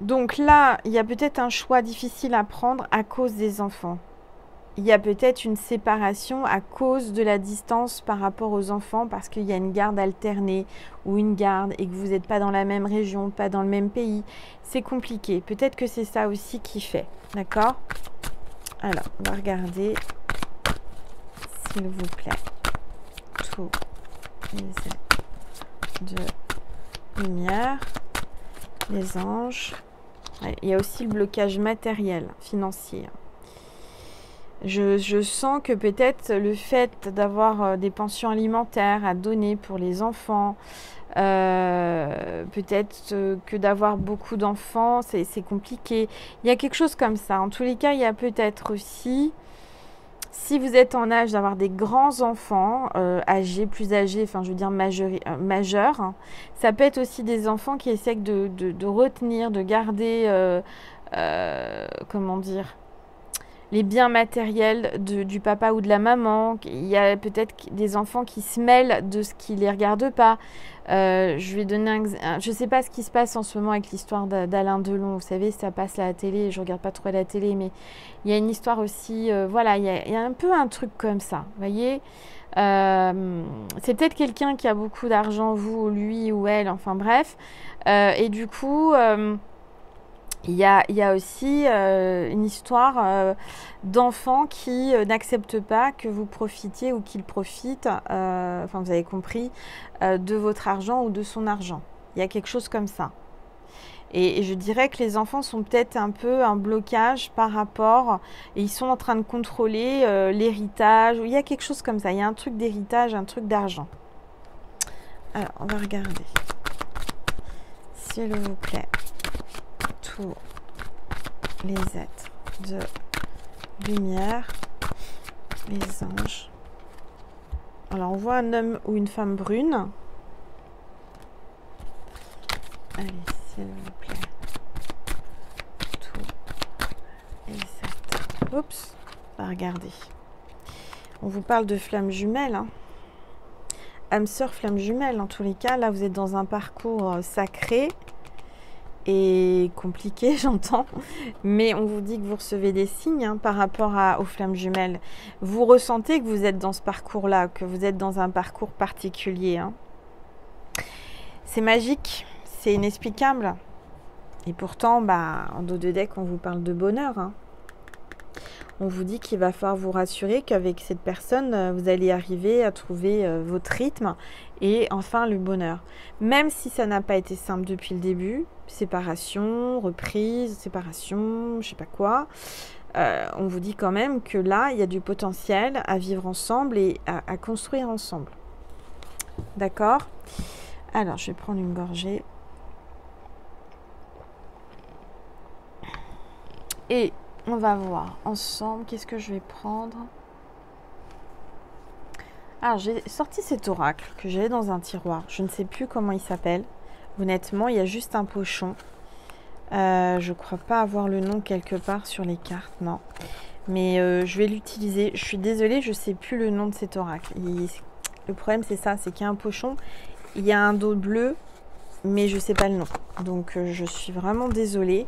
Donc là, il y a peut-être un choix difficile à prendre à cause des enfants. Il y a peut-être une séparation à cause de la distance par rapport aux enfants parce qu'il y a une garde alternée ou une garde et que vous n'êtes pas dans la même région, pas dans le même pays. C'est compliqué. Peut-être que c'est ça aussi qui fait. D'accord? Alors, on va regarder, s'il vous plaît, tous les êtres de lumière, les anges. Il y a aussi le blocage matériel, financier. Je sens que peut-être le fait d'avoir des pensions alimentaires à donner pour les enfants, peut-être que d'avoir beaucoup d'enfants, c'est compliqué. Il y a quelque chose comme ça. En tous les cas, il y a peut-être aussi, si vous êtes en âge d'avoir des grands enfants, plus âgés, enfin je veux dire majeurs, hein, ça peut être aussi des enfants qui essaient de retenir, de garder, comment dire, les biens matériels du papa ou de la maman. Il y a peut-être des enfants qui se mêlent de ce qui ne les regarde pas. Je vais donner je ne sais pas ce qui se passe en ce moment avec l'histoire d'Alain Delon. Vous savez, ça passe à la télé. Je ne regarde pas trop la télé, mais il y a une histoire aussi. Voilà, il y a un peu un truc comme ça. Vous voyez, c'est peut-être quelqu'un qui a beaucoup d'argent, vous, lui ou elle. Enfin bref. Et du coup... il y a aussi une histoire d'enfants qui n'acceptent pas que vous profitiez ou qu'ils profitent, enfin vous avez compris, de votre argent ou de son argent. Il y a quelque chose comme ça. Et je dirais que les enfants sont peut-être un peu un blocage par rapport, et ils sont en train de contrôler l'héritage. Il y a quelque chose comme ça, il y a un truc d'héritage, un truc d'argent. Alors, on va regarder. S'il vous plaît. Tous les êtres de lumière, les anges. Alors on voit un homme ou une femme brune. Allez, s'il vous plaît. Tous les êtres. Oups. Regardez. On vous parle de flammes jumelles. Hein. Âme sœur, flamme jumelle. En tous les cas, là, vous êtes dans un parcours sacré et compliqué, j'entends. Mais on vous dit que vous recevez des signes hein, par rapport aux flammes jumelles. Vous ressentez que vous êtes dans ce parcours-là, que vous êtes dans un parcours particulier. Hein. C'est magique, c'est inexplicable. Et pourtant, en dos de deck, on vous parle de bonheur. Hein. On vous dit qu'il va falloir vous rassurer qu'avec cette personne, vous allez arriver à trouver votre rythme et enfin le bonheur. Même si ça n'a pas été simple depuis le début, séparation, reprise, séparation, je sais pas quoi, on vous dit quand même que là, il y a du potentiel à vivre ensemble et à construire ensemble. D'accord ? Alors, je vais prendre une gorgée. Et on va voir ensemble qu'est-ce que je vais prendre. Alors, j'ai sorti cet oracle que j'avais dans un tiroir. Je ne sais plus comment il s'appelle. Honnêtement, il y a juste un pochon. Je ne crois pas avoir le nom quelque part sur les cartes, non. Mais je vais l'utiliser. Je suis désolée, je ne sais plus le nom de cet oracle. Le problème, c'est ça, c'est qu'il y a un pochon. Il y a un dos bleu, mais je ne sais pas le nom. Donc, je suis vraiment désolée.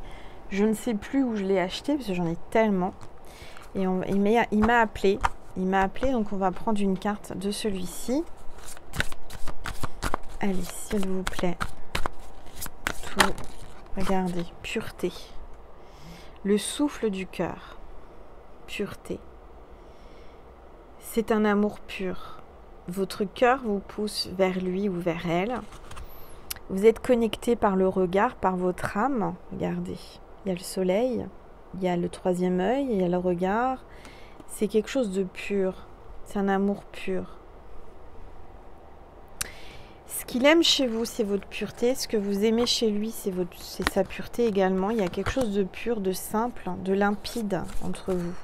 Je ne sais plus où je l'ai acheté, parce que j'en ai tellement. Et il m'a appelé. Il m'a appelé, donc on va prendre une carte de celui-ci. Allez, s'il vous plaît. Tout. Regardez, pureté. Le souffle du cœur. Pureté. C'est un amour pur. Votre cœur vous pousse vers lui ou vers elle. Vous êtes connecté par le regard, par votre âme. Regardez, il y a le soleil, il y a le troisième œil, il y a le regard. C'est quelque chose de pur. C'est un amour pur. Ce qu'il aime chez vous, c'est votre pureté. Ce que vous aimez chez lui, c'est sa pureté également. Il y a quelque chose de pur, de simple, de limpide entre vous.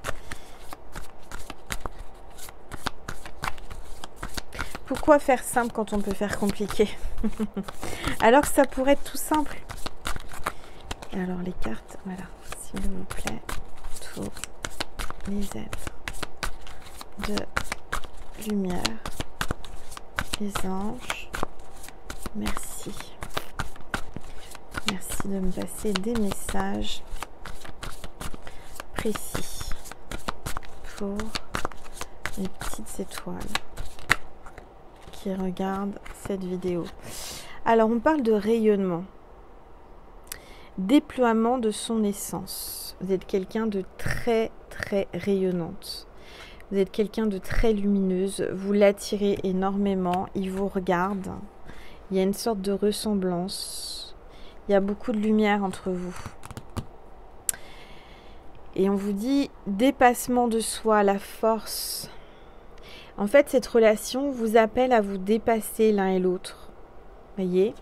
Pourquoi faire simple quand on peut faire compliqué? Alors que ça pourrait être tout simple. Et alors les cartes, voilà, s'il vous plaît, tous les êtres de lumière, les anges, merci. Merci de me passer des messages précis pour les petites étoiles qui regardent cette vidéo. Alors, on parle de rayonnement, déploiement de son essence. Vous êtes quelqu'un de très, très rayonnante. Vous êtes quelqu'un de très lumineuse. Vous l'attirez énormément. Il vous regarde. Il y a une sorte de ressemblance. Il y a beaucoup de lumière entre vous. Et on vous dit dépassement de soi, la force. En fait, cette relation vous appelle à vous dépasser l'un et l'autre. Voyez,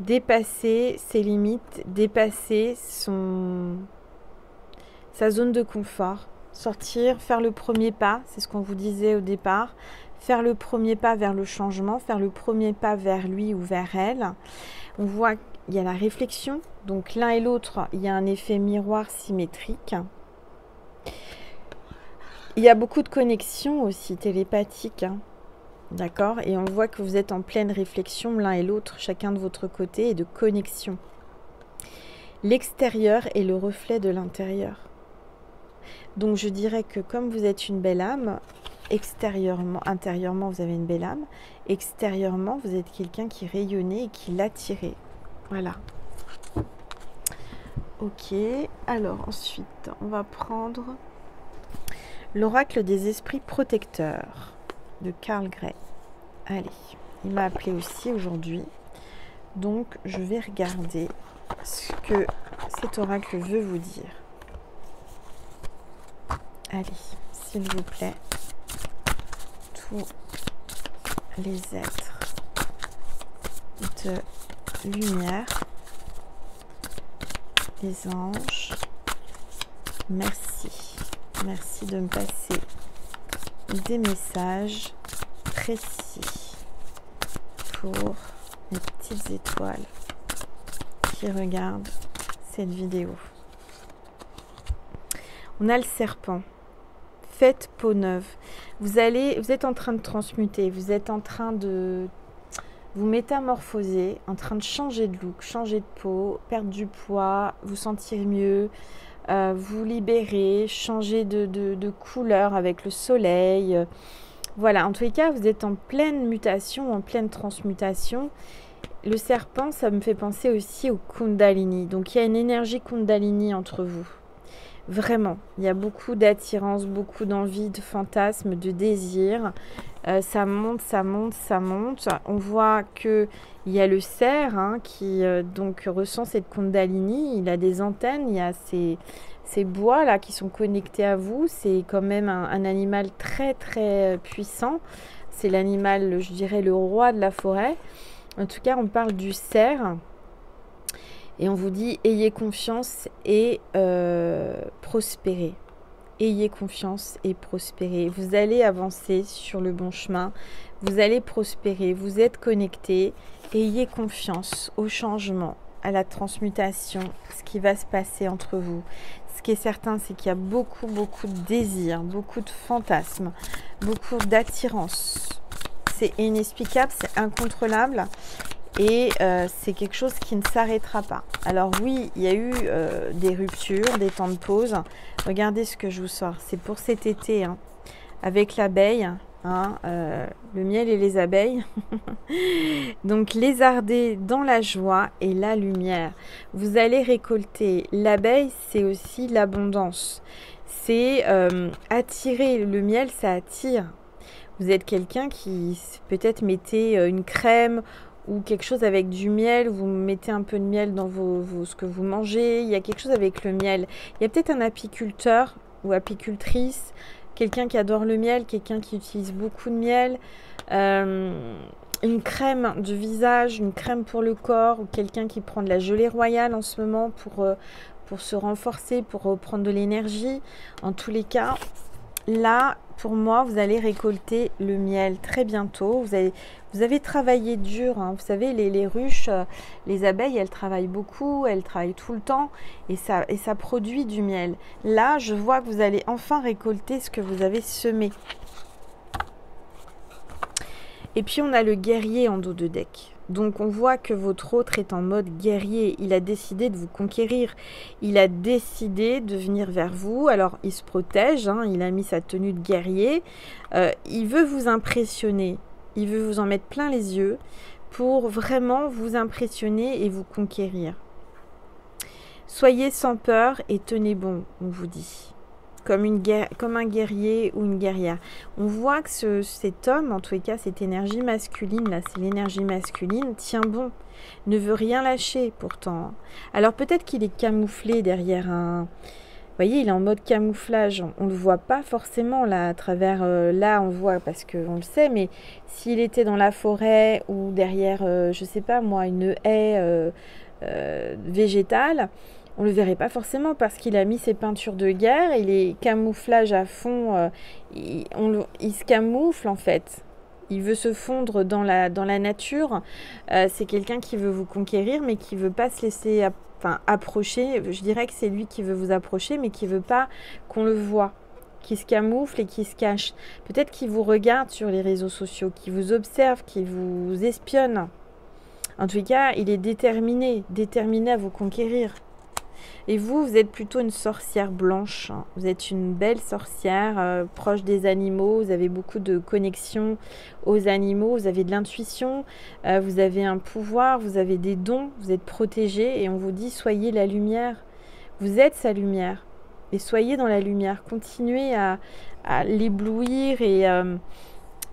dépasser ses limites, dépasser sa zone de confort, sortir, faire le premier pas, c'est ce qu'on vous disait au départ, faire le premier pas vers le changement, faire le premier pas vers lui ou vers elle. On voit qu'il y a la réflexion, donc l'un et l'autre, il y a un effet miroir symétrique. Il y a beaucoup de connexions aussi télépathiques, hein. D'accord? Et on voit que vous êtes en pleine réflexion l'un et l'autre, chacun de votre côté, et de connexion. L'extérieur est le reflet de l'intérieur. Donc je dirais que comme vous êtes une belle âme, extérieurement, intérieurement vous avez une belle âme, extérieurement vous êtes quelqu'un qui rayonnait et qui l'attirait. Voilà. Ok, alors ensuite on va prendre l'oracle des esprits protecteurs de Carl Gray. Allez, il m'a appelé aussi aujourd'hui. Donc, je vais regarder ce que cet oracle veut vous dire. Allez, s'il vous plaît, tous les êtres de lumière, les anges, merci. Merci de me passer des messages précis pour les petites étoiles qui regardent cette vidéo. On a le serpent. refaites peau neuve. Vous êtes en train de transmuter, vous êtes en train de vous métamorphoser, en train de changer de look, changer de peau, perdre du poids, vous sentir mieux, vous libérer, changer de couleur avec le soleil. Voilà, en tous les cas, vous êtes en pleine mutation, en pleine transmutation. Le serpent, ça me fait penser aussi au Kundalini. Donc, il y a une énergie Kundalini entre vous. Vraiment, il y a beaucoup d'attirance, beaucoup d'envie, de fantasme, de désir. Ça monte, ça monte, ça monte. On voit qu'il y a le cerf qui donc ressent cette Kundalini. Il a des antennes, il y a ces bois là qui sont connectés à vous. C'est quand même un animal très très puissant. C'est l'animal, je dirais, le roi de la forêt. En tout cas, on parle du cerf. Et on vous dit, ayez confiance et prospérez. Ayez confiance et prospérez. Vous allez avancer sur le bon chemin. Vous allez prospérer. Vous êtes connectés. Ayez confiance au changement, à la transmutation, ce qui va se passer entre vous. Ce qui est certain, c'est qu'il y a beaucoup, beaucoup de désirs, beaucoup de fantasmes, beaucoup d'attirance. C'est inexplicable, c'est incontrôlable. Et c'est quelque chose qui ne s'arrêtera pas. Alors oui, il y a eu des ruptures, des temps de pause. Regardez ce que je vous sors. C'est pour cet été, avec l'abeille, le miel et les abeilles. Donc lézarder dans la joie et la lumière. Vous allez récolter. L'abeille, c'est aussi l'abondance. C'est attirer. Le miel, ça attire. Vous êtes quelqu'un qui peut-être mettez une crème ou quelque chose avec du miel, vous mettez un peu de miel dans ce que vous mangez, il y a quelque chose avec le miel. Il y a peut-être un apiculteur ou apicultrice, quelqu'un qui adore le miel, quelqu'un qui utilise beaucoup de miel, une crème de visage, une crème pour le corps, ou quelqu'un qui prend de la gelée royale en ce moment pour se renforcer, pour reprendre de l'énergie. En tous les cas, là, pour moi, vous allez récolter le miel très bientôt. Vous avez travaillé dur. Vous savez, les ruches, les abeilles, elles travaillent beaucoup, elles travaillent tout le temps et ça produit du miel. Là, je vois que vous allez enfin récolter ce que vous avez semé. Et puis, on a le guerrier en dos de deck. Donc, on voit que votre autre est en mode guerrier. Il a décidé de vous conquérir. Il a décidé de venir vers vous. Alors, il se protège. Il a mis sa tenue de guerrier. Il veut vous impressionner. Il veut vous en mettre plein les yeux pour vraiment vous impressionner et vous conquérir. Soyez sans peur et tenez bon, on vous dit. Comme un guerrier ou une guerrière. On voit que cet homme, en tous les cas, cette énergie masculine, là, c'est l'énergie masculine, tient bon, ne veut rien lâcher pourtant. Alors peut-être qu'il est camouflé derrière un... Vous voyez, il est en mode camouflage. On ne le voit pas forcément là, à travers... là, on voit parce qu'on le sait, mais s'il était dans la forêt ou derrière, je ne sais pas moi, une haie végétale, on ne le verrait pas forcément parce qu'il a mis ses peintures de guerre, il est camouflage à fond, il se camoufle en fait. Il veut se fondre dans la nature. C'est quelqu'un qui veut vous conquérir mais qui ne veut pas se laisser approcher. Je dirais que c'est lui qui veut vous approcher mais qui ne veut pas qu'on le voie, qui se camoufle et qui se cache. Peut-être qu'il vous regarde sur les réseaux sociaux, qui vous observe, qui vous espionne. En tout cas, il est déterminé à vous conquérir. Et vous êtes plutôt une sorcière blanche. Vous êtes une belle sorcière, proche des animaux. Vous avez beaucoup de connexion aux animaux. Vous avez de l'intuition. Vous avez un pouvoir. Vous avez des dons. Vous êtes protégé. Et on vous dit, soyez la lumière. Vous êtes sa lumière. Et soyez dans la lumière. Continuez à l'éblouir et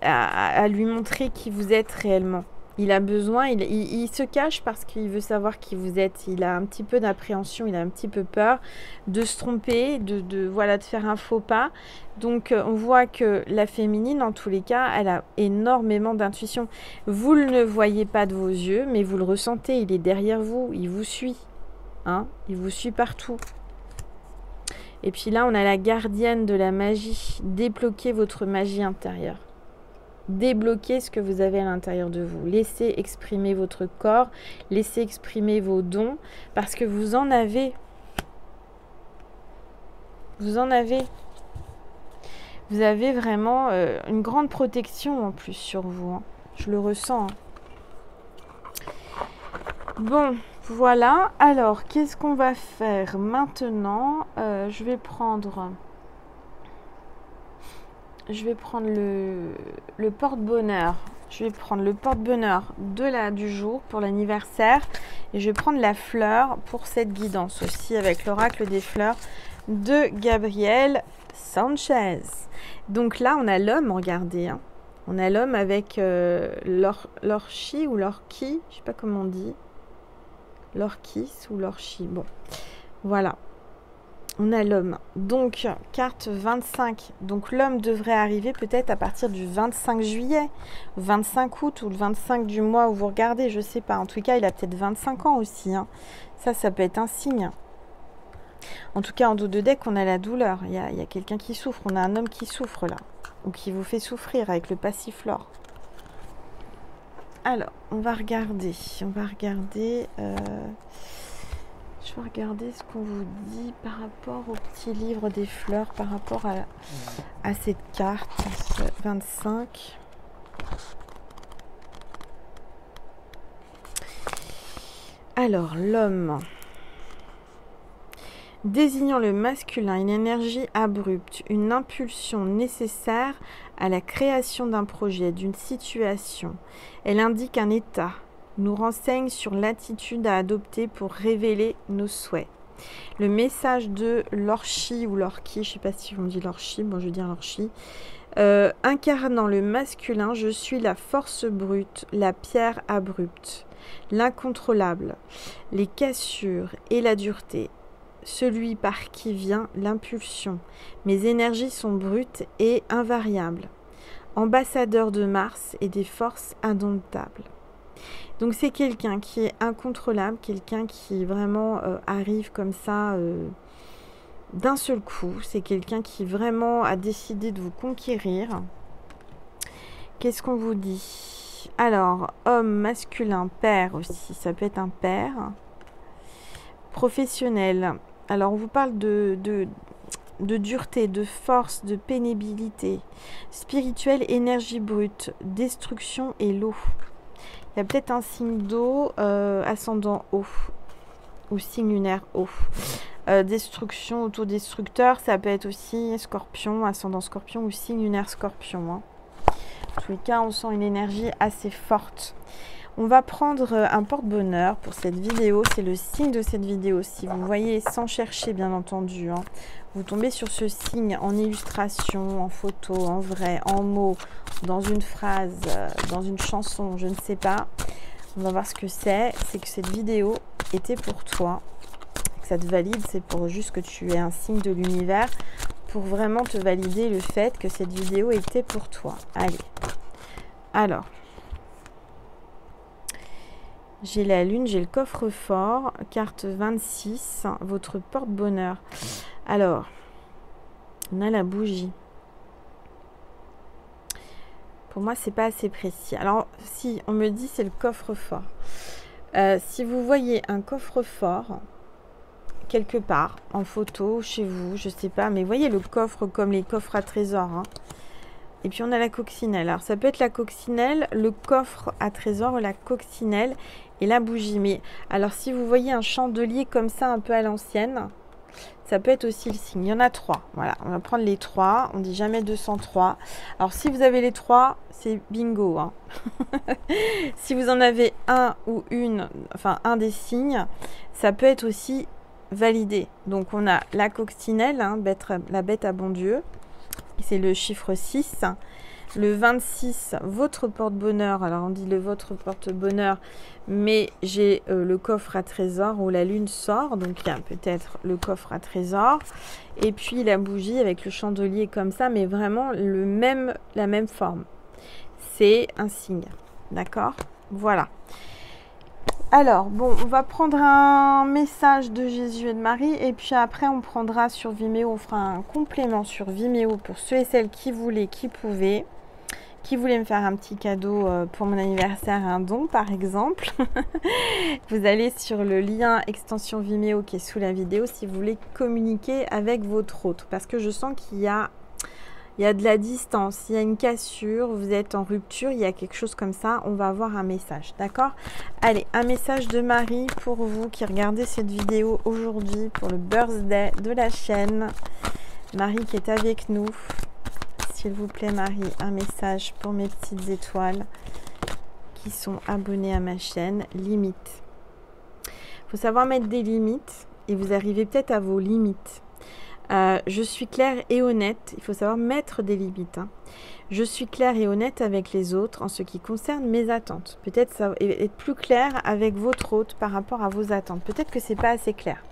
à lui montrer qui vous êtes réellement. Il a besoin, il se cache parce qu'il veut savoir qui vous êtes. Il a un petit peu d'appréhension, il a un petit peu peur de se tromper, de faire un faux pas. Donc, on voit que la féminine, en tous les cas, elle a énormément d'intuition. Vous ne le voyez pas de vos yeux, mais vous le ressentez. Il est derrière vous, il vous suit. Il vous suit partout. Et puis là, on a la gardienne de la magie. Débloquez votre magie intérieure. Débloquez ce que vous avez à l'intérieur de vous. Laissez exprimer votre corps, laissez exprimer vos dons, parce que vous en avez. Vous en avez. Vous avez vraiment une grande protection en plus sur vous. Hein. Je le ressens. Hein. Bon, voilà. Alors, qu'est-ce qu'on va faire maintenant? Je vais prendre le porte-bonheur. Je vais prendre le porte-bonheur du jour pour l'anniversaire. Et je vais prendre la fleur pour cette guidance aussi avec l'oracle des fleurs de Gabriel Sanchez. Donc là, on a l'homme, regardez. Hein. On a l'homme avec l'orchi ou l'orki, je ne sais pas comment on dit. L'orchis ou l'orchi. Bon, voilà. On a l'homme. Donc, carte 25. Donc, l'homme devrait arriver peut-être à partir du 25 juillet, 25 août ou le 25 du mois où vous regardez, je ne sais pas. En tout cas, il a peut-être 25 ans aussi. Hein. Ça peut être un signe. En tout cas, en dos de deck, on a la douleur. Il y a quelqu'un qui souffre. On a un homme qui souffre là. Ou qui vous fait souffrir avec le passiflore. Alors, on va regarder. Je vais regarder ce qu'on vous dit par rapport au petit livre des fleurs, par rapport à cette carte 25. Alors, l'homme. Désignant le masculin, une énergie abrupte, une impulsion nécessaire à la création d'un projet, d'une situation. Elle indique un état, nous renseigne sur l'attitude à adopter pour révéler nos souhaits. Le message de l'orchi ou l'orki, je ne sais pas si on dit l'orchi, bon je veux dire l'orchi, incarnant le masculin, je suis la force brute, la pierre abrupte, l'incontrôlable, les cassures et la dureté. Celui par qui vient l'impulsion. Mes énergies sont brutes et invariables. Ambassadeur de Mars et des forces indomptables. Donc c'est quelqu'un qui est incontrôlable, quelqu'un qui vraiment arrive comme ça d'un seul coup. C'est quelqu'un qui vraiment a décidé de vous conquérir. Qu'est-ce qu'on vous dit? Alors, homme masculin, père aussi, ça peut être un père. Professionnel. Alors, on vous parle de dureté, de force, de pénibilité. Spirituel, énergie brute, destruction et l'eau. Il y a peut-être un signe d'eau, ascendant eau, ou signe lunaire eau. Destruction, autodestructeur, ça peut être aussi scorpion, ascendant scorpion ou signe lunaire scorpion. Hein. En tous les cas, on sent une énergie assez forte. On va prendre un porte-bonheur pour cette vidéo. C'est le signe de cette vidéo. Si vous voyez, sans chercher bien entendu, hein, vous tombez sur ce signe en illustration, en photo, en vrai, en mots, dans une phrase, dans une chanson, je ne sais pas. On va voir ce que c'est. C'est que cette vidéo était pour toi. Que ça te valide, c'est pour juste que tu aies un signe de l'univers pour vraiment te valider le fait que cette vidéo était pour toi. Allez. Alors. J'ai la lune, j'ai le coffre-fort, carte 26, votre porte-bonheur. Alors, on a la bougie. Pour moi, c'est pas assez précis. Alors, si on me dit c'est le coffre-fort. Si vous voyez un coffre-fort quelque part, en photo, chez vous, je sais pas, mais voyez le coffre comme les coffres à trésors. Hein. Et puis on a la coccinelle. Alors ça peut être la coccinelle, le coffre à trésor, la coccinelle et la bougie. Mais alors si vous voyez un chandelier comme ça un peu à l'ancienne, ça peut être aussi le signe. Il y en a 3. Voilà, on va prendre les 3. On dit jamais 203. Alors si vous avez les 3, c'est bingo. Hein. Si vous en avez un ou une, enfin un des signes, ça peut être aussi validé. Donc on a la coccinelle, hein, la bête à bon Dieu. C'est le chiffre 6. Le 26, votre porte-bonheur. Alors, on dit le votre porte-bonheur, mais j'ai le coffre à trésor où la lune sort. Donc, il y a peut-être le coffre à trésor. Et puis, la bougie avec le chandelier comme ça, mais vraiment la même forme. C'est un signe. D'accord? Voilà. Alors, bon, on va prendre un message de Jésus et de Marie et puis après on prendra sur Vimeo, on fera un complément sur Vimeo pour ceux et celles qui voulaient, qui pouvaient, qui voulaient me faire un petit cadeau pour mon anniversaire, un don par exemple. Vous allez sur le lien extension Vimeo qui est sous la vidéo si vous voulez communiquer avec votre autre parce que je sens qu'il y a il y a de la distance, il y a une cassure, vous êtes en rupture, il y a quelque chose comme ça, on va avoir un message, d'accord? Allez, un message de Marie pour vous qui regardez cette vidéo aujourd'hui pour le birthday de la chaîne. Marie qui est avec nous. S'il vous plaît Marie, un message pour mes petites étoiles qui sont abonnés à ma chaîne. Limite. Il faut savoir mettre des limites et vous arrivez peut-être à vos limites. Je suis claire et honnête. Il faut savoir mettre des limites. Hein. Je suis claire et honnête avec les autres en ce qui concerne mes attentes. Peut-être ça être plus clair avec votre hôte par rapport à vos attentes. Peut-être que c'est pas assez clair.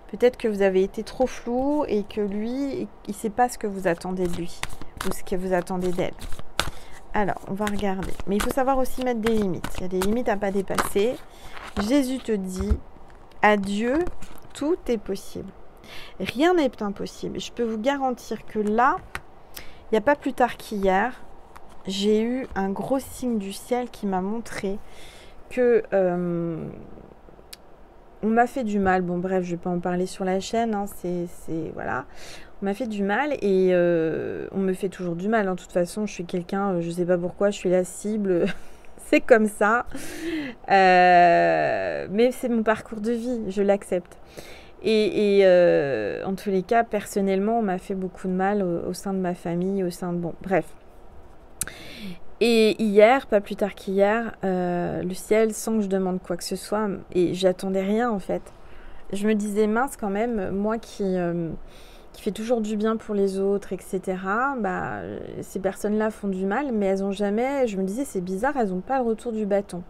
Peut-être que vous avez été trop flou et que lui, il ne sait pas ce que vous attendez de lui ou ce que vous attendez d'elle. Alors, on va regarder. Mais il faut savoir aussi mettre des limites. Il y a des limites à ne pas dépasser. Jésus te dit, à Dieu, tout est possible. Rien n'est impossible. Je peux vous garantir que là, il n'y a pas plus tard qu'hier, j'ai eu un gros signe du ciel qui m'a montré que on m'a fait du mal. Bon, bref, je ne vais pas en parler sur la chaîne. Hein, voilà. On m'a fait du mal et on me fait toujours du mal. En toute façon, je suis quelqu'un, je ne sais pas pourquoi, je suis la cible. C'est comme ça. Mais c'est mon parcours de vie, je l'accepte. Et en tous les cas, personnellement, on m'a fait beaucoup de mal au sein de ma famille, au sein de... Bon, bref. Et hier, pas plus tard qu'hier, le ciel, sans que je demande quoi que ce soit, et j'attendais rien en fait. Je me disais, mince quand même, moi qui fait toujours du bien pour les autres, etc., bah, ces personnes-là font du mal, mais elles ont jamais... Je me disais, c'est bizarre, elles n'ont pas le retour du bâton.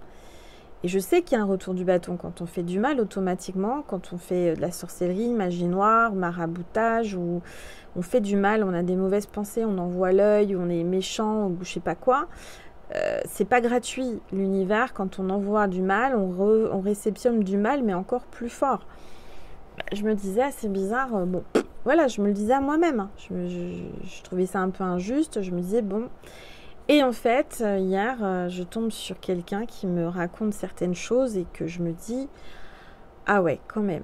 Et je sais qu'il y a un retour du bâton quand on fait du mal automatiquement, quand on fait de la sorcellerie, magie noire, maraboutage, ou on fait du mal, on a des mauvaises pensées, on envoie l'œil, on est méchant, ou je sais pas quoi. C'est pas gratuit. L'univers, quand on envoie du mal, on réceptionne du mal, mais encore plus fort. Je me disais, c'est bizarre, bon, voilà, je me le disais à moi-même. Hein. Je trouvais ça un peu injuste, je me disais, bon... Et en fait, hier, je tombe sur quelqu'un qui me raconte certaines choses et que je me dis, ah ouais, quand même.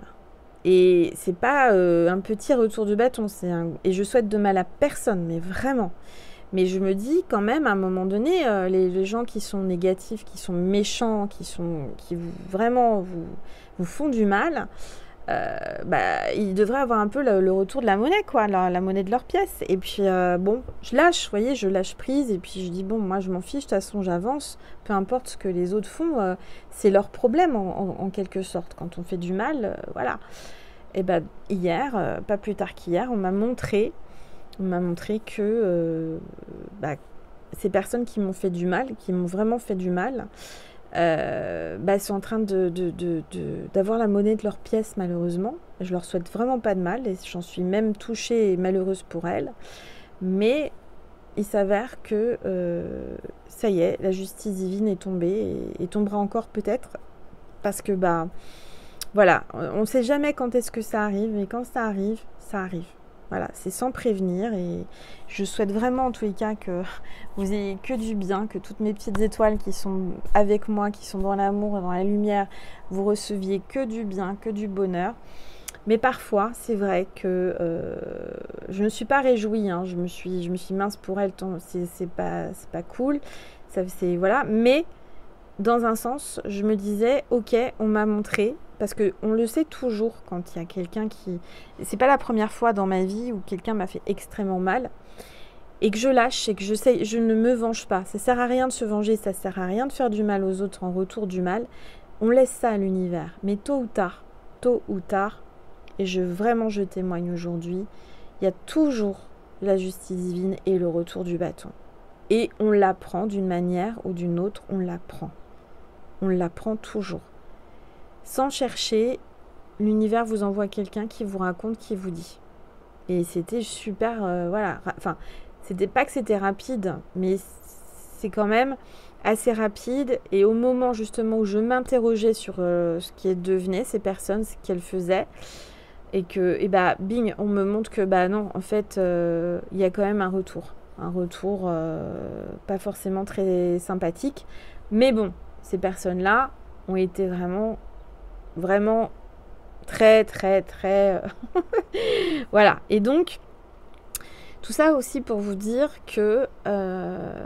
Et c'est pas un petit retour du bâton, et je souhaite de mal à personne, mais vraiment. Mais je me dis quand même, à un moment donné, les gens qui sont négatifs, qui sont méchants, qui vraiment vous font du mal, ils devraient avoir un peu le retour de la monnaie, quoi, la monnaie de leur pièce. Et puis, bon, je lâche, vous voyez, je lâche prise. Et puis, je dis, bon, moi, je m'en fiche, de toute façon, j'avance. Peu importe ce que les autres font, c'est leur problème, en quelque sorte. Quand on fait du mal, voilà. Et hier, pas plus tard qu'hier, on m'a montré que ces personnes qui m'ont fait du mal, qui m'ont vraiment fait du mal, sont en train d'avoir la monnaie de leur pièce, malheureusement. Je leur souhaite vraiment pas de mal et j'en suis même touchée et malheureuse pour elles. Mais il s'avère que ça y est, la justice divine est tombée et tombera encore peut-être parce que voilà, on ne sait jamais quand est-ce que ça arrive, mais quand ça arrive, ça arrive. Voilà, c'est sans prévenir et je souhaite vraiment en tous les cas que vous ayez que du bien, que toutes mes petites étoiles qui sont avec moi, qui sont dans l'amour et dans la lumière, vous receviez que du bien, que du bonheur. Mais parfois, c'est vrai que je ne me suis pas réjouie, hein, je me suis mince pour elle, c'est pas cool, voilà. Mais dans un sens, je me disais, ok, on m'a montré. Parce qu'on le sait toujours quand il y a quelqu'un qui... C'est pas la première fois dans ma vie où quelqu'un m'a fait extrêmement mal. Et que je lâche et que je ne me venge pas. Ça sert à rien de se venger, ça sert à rien de faire du mal aux autres en retour du mal. On laisse ça à l'univers. Mais tôt ou tard, et je témoigne aujourd'hui, il y a toujours la justice divine et le retour du bâton. Et on l'apprend d'une manière ou d'une autre, on l'apprend. On l'apprend toujours. Sans chercher, l'univers vous envoie quelqu'un qui vous raconte, qui vous dit. Et c'était super, voilà. Enfin, c'était pas que c'était rapide, mais c'est quand même assez rapide. Et au moment justement où je m'interrogeais sur ce qui devenait ces personnes, ce qu'elles faisaient, et que, bing, on me montre que, non, en fait, il y a quand même un retour. Un retour pas forcément très sympathique. Mais bon, ces personnes-là ont été vraiment très, très, très... voilà. Et donc, Tout ça aussi pour vous dire que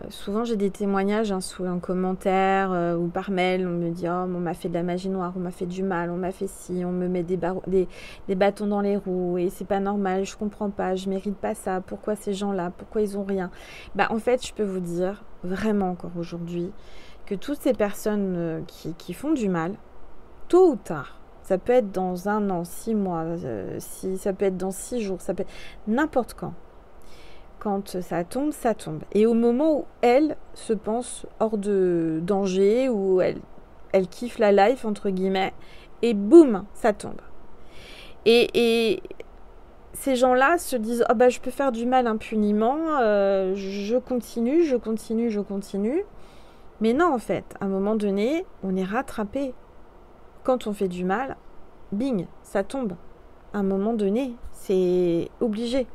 souvent j'ai des témoignages sous un commentaire ou par mail, on me dit « Oh, on m'a fait de la magie noire, on m'a fait du mal, on m'a fait ci, on me met des bâtons dans les roues et c'est pas normal, je comprends pas, je mérite pas ça, pourquoi ces gens-là, pourquoi ils ont rien ?» Bah en fait, je peux vous dire vraiment encore aujourd'hui que toutes ces personnes qui font du mal, tôt ou tard, ça peut être dans 1 an, 6 mois, ça peut être dans 6 jours, ça peut être n'importe quand. Quand ça tombe, ça tombe. Et au moment où elle se pense hors de danger, où elle kiffe la life, entre guillemets, et boum, ça tombe. Et ces gens-là se disent « Oh bah je peux faire du mal impuniment, je continue. » Mais non, en fait, à un moment donné, on est rattrapé. Quand on fait du mal, bing, ça tombe. À un moment donné, c'est obligé.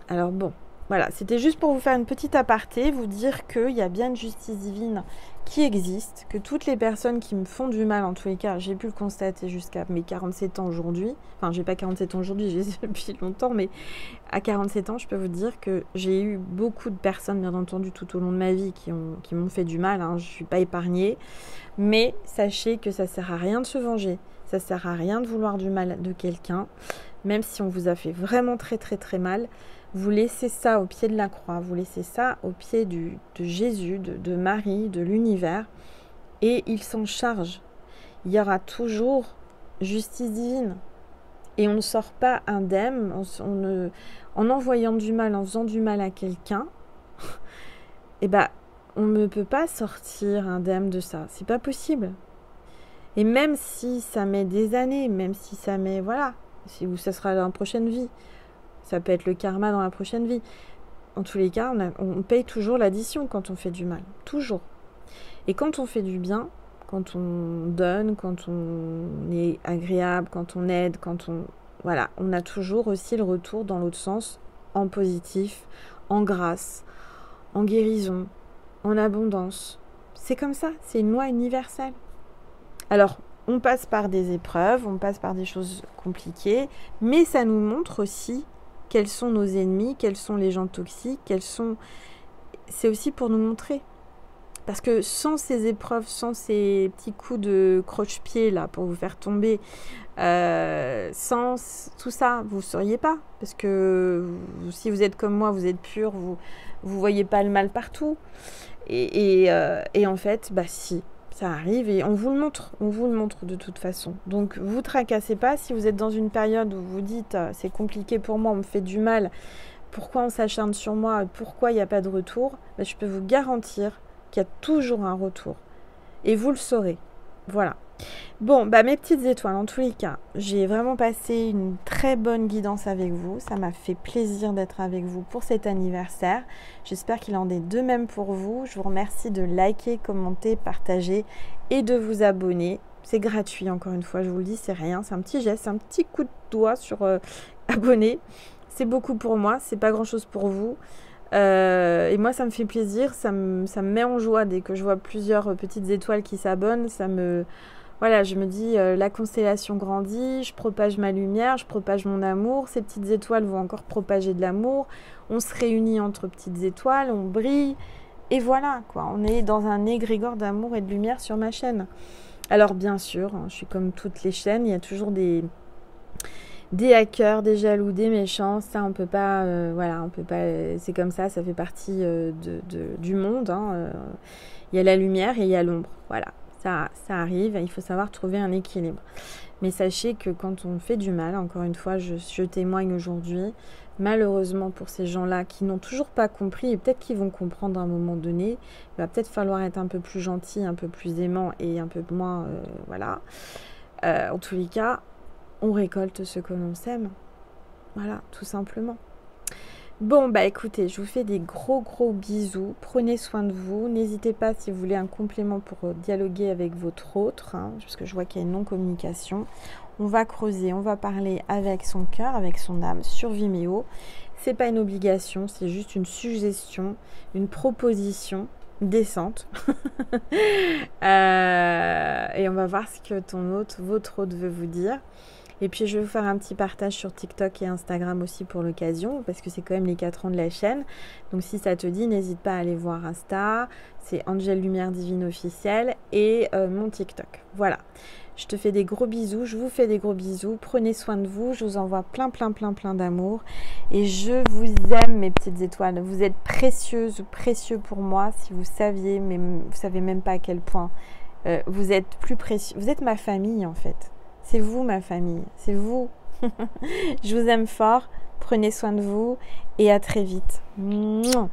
Alors bon, voilà, c'était juste pour vous faire une petite aparté, vous dire qu'il y a bien une justice divine qui existe, que toutes les personnes qui me font du mal, en tous les cas, j'ai pu le constater jusqu'à mes 47 ans aujourd'hui, enfin j'ai pas 47 ans aujourd'hui, j'ai depuis longtemps, mais à 47 ans, je peux vous dire que j'ai eu beaucoup de personnes, bien entendu, tout au long de ma vie qui m'ont fait du mal, hein, je suis pas épargnée, mais sachez que ça sert à rien de se venger, ça sert à rien de vouloir du mal de quelqu'un, même si on vous a fait vraiment très très très mal. Vous laissez ça au pied de la croix, vous laissez ça au pied de Jésus, de Marie, de l'univers, et il s'en charge. Il y aura toujours justice divine. Et on ne sort pas indemne en envoyant du mal, en faisant du mal à quelqu'un. Eh ben, on ne peut pas sortir indemne de ça. C'est pas possible. Et même si ça met des années, même si ça met, voilà, ou ça sera dans la prochaine vie. Ça peut être le karma dans la prochaine vie. En tous les cas, on paye toujours l'addition quand on fait du mal. Toujours. Et quand on fait du bien, quand on donne, quand on est agréable, quand on aide, voilà, on a toujours aussi le retour dans l'autre sens, en positif, en grâce, en guérison, en abondance. C'est comme ça, c'est une loi universelle. Alors, on passe par des épreuves, on passe par des choses compliquées, mais ça nous montre aussi quels sont nos ennemis, quels sont les gens toxiques, c'est aussi pour nous montrer. Parce que sans ces épreuves, sans ces petits coups de croche-pied là pour vous faire tomber, sans tout ça, vous ne sauriez pas. Parce que si vous êtes comme moi, vous êtes pur, vous voyez pas le mal partout. Et en fait, bah si, ça arrive et on vous le montre de toute façon. Donc vous tracassez pas si vous êtes dans une période où vous dites c'est compliqué pour moi, on me fait du mal, pourquoi on s'acharne sur moi, pourquoi il n'y a pas de retour, bah, je peux vous garantir qu'il y a toujours un retour. Et vous le saurez. Voilà. Bon, bah mes petites étoiles, en tous les cas, j'ai vraiment passé une très bonne guidance avec vous. Ça m'a fait plaisir d'être avec vous pour cet anniversaire. J'espère qu'il en est de même pour vous. Je vous remercie de liker, commenter, partager et de vous abonner. C'est gratuit, encore une fois, je vous le dis, c'est rien. C'est un petit geste, un petit coup de doigt sur abonner. C'est beaucoup pour moi, c'est pas grand-chose pour vous. Et moi, ça me fait plaisir, ça me met en joie dès que je vois plusieurs petites étoiles qui s'abonnent. Voilà, je me dis, la constellation grandit, je propage ma lumière, je propage mon amour, ces petites étoiles vont encore propager de l'amour, on se réunit entre petites étoiles, on brille, et voilà, quoi, on est dans un égrégore d'amour et de lumière sur ma chaîne. Alors bien sûr, je suis comme toutes les chaînes, il y a toujours des hackers, des jaloux, des méchants, ça on peut pas, voilà, on peut pas, c'est comme ça fait partie du monde, hein, il y a la lumière et il y a l'ombre, voilà. Ça arrive, il faut savoir trouver un équilibre. Mais sachez que quand on fait du mal, encore une fois, je témoigne aujourd'hui, malheureusement pour ces gens-là qui n'ont toujours pas compris, et peut-être qu'ils vont comprendre à un moment donné, il va peut-être falloir être un peu plus gentil, un peu plus aimant et un peu moins, voilà. En tous les cas, on récolte ce que l'on sème. Voilà, tout simplement. Bon, bah écoutez, je vous fais des gros bisous. Prenez soin de vous. N'hésitez pas si vous voulez un complément pour dialoguer avec votre autre, hein, parce que je vois qu'il y a une non-communication. On va creuser, on va parler avec son cœur, avec son âme sur Vimeo. C'est pas une obligation, c'est juste une suggestion, une proposition décente. Et on va voir ce que votre hôte veut vous dire. Et puis je vais vous faire un petit partage sur TikTok et Instagram aussi pour l'occasion, parce que c'est quand même les 4 ans de la chaîne. Donc si ça te dit, n'hésite pas à aller voir Insta, c'est Angel Lumière Divine officielle, et mon TikTok. Voilà. Je te fais des gros bisous, je vous fais des gros bisous, prenez soin de vous, je vous envoie plein d'amour et je vous aime mes petites étoiles. Vous êtes précieuses ou précieux pour moi, si vous saviez, mais vous savez même pas à quel point vous êtes plus précieux. Vous êtes ma famille en fait, c'est vous ma famille, c'est vous. Je vous aime fort, prenez soin de vous et à très vite. Mouah.